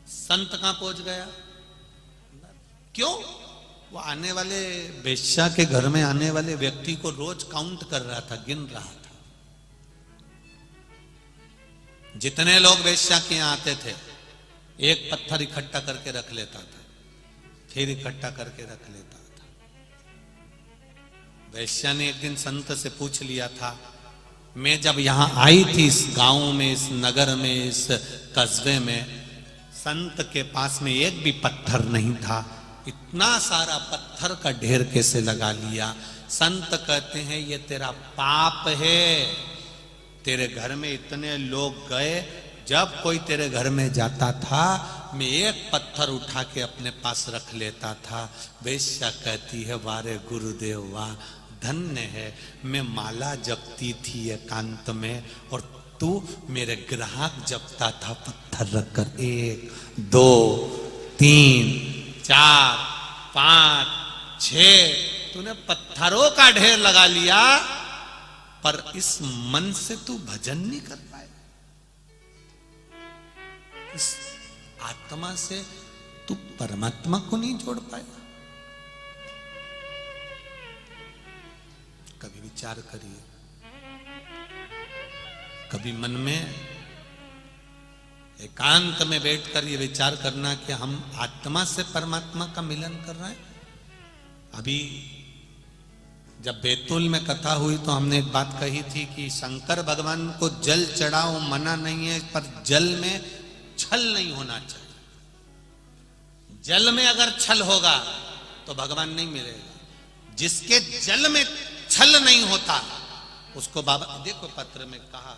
संत कहां पहुंच गया? क्यों? वो आने वाले वेश्या के घर में आने वाले व्यक्ति को रोज काउंट कर रहा था, गिन रहा था। जितने लोग वेश्या के यहां आते थे, एक पत्थर इकट्ठा करके रख लेता था, फिर इकट्ठा करके रख लेता था। वेश्या ने एक दिन संत से पूछ लिया था, मैं जब यहां आई थी इस गांव में, इस नगर में, इस कस्बे में, संत के पास में एक भी पत्थर नहीं था, इतना सारा पत्थर का ढेर कैसे लगा लिया? संत कहते हैं ये तेरा पाप है। तेरे घर में इतने लोग गए, जब कोई तेरे घर में जाता था मैं एक पत्थर उठा के अपने पास रख लेता था। वेश्या कहती है, वारे गुरुदेव वाह, धन्य है, मैं माला जपती थी एकांत में और तू मेरे ग्राहक जपता था पत्थर रखकर। 1 2 3 4 5 6 तूने पत्थरों का ढेर लगा लिया, पर इस मन से तू भजन नहीं कर पाया, इस आत्मा से तू परमात्मा को नहीं जोड़ पाया। कभी विचार करिए, कभी मन में एकांत में बैठकर ये विचार करना कि हम आत्मा से परमात्मा का मिलन कर रहे हैं। अभी जब बैतूल में कथा हुई तो हमने एक बात कही थी कि शंकर भगवान को जल चढ़ाओ मना नहीं है, पर जल में छल नहीं होना चाहिए। जल में अगर छल होगा तो भगवान नहीं मिलेगा। जिसके जल में छल नहीं होता उसको बाबा देखो पत्र में कहा,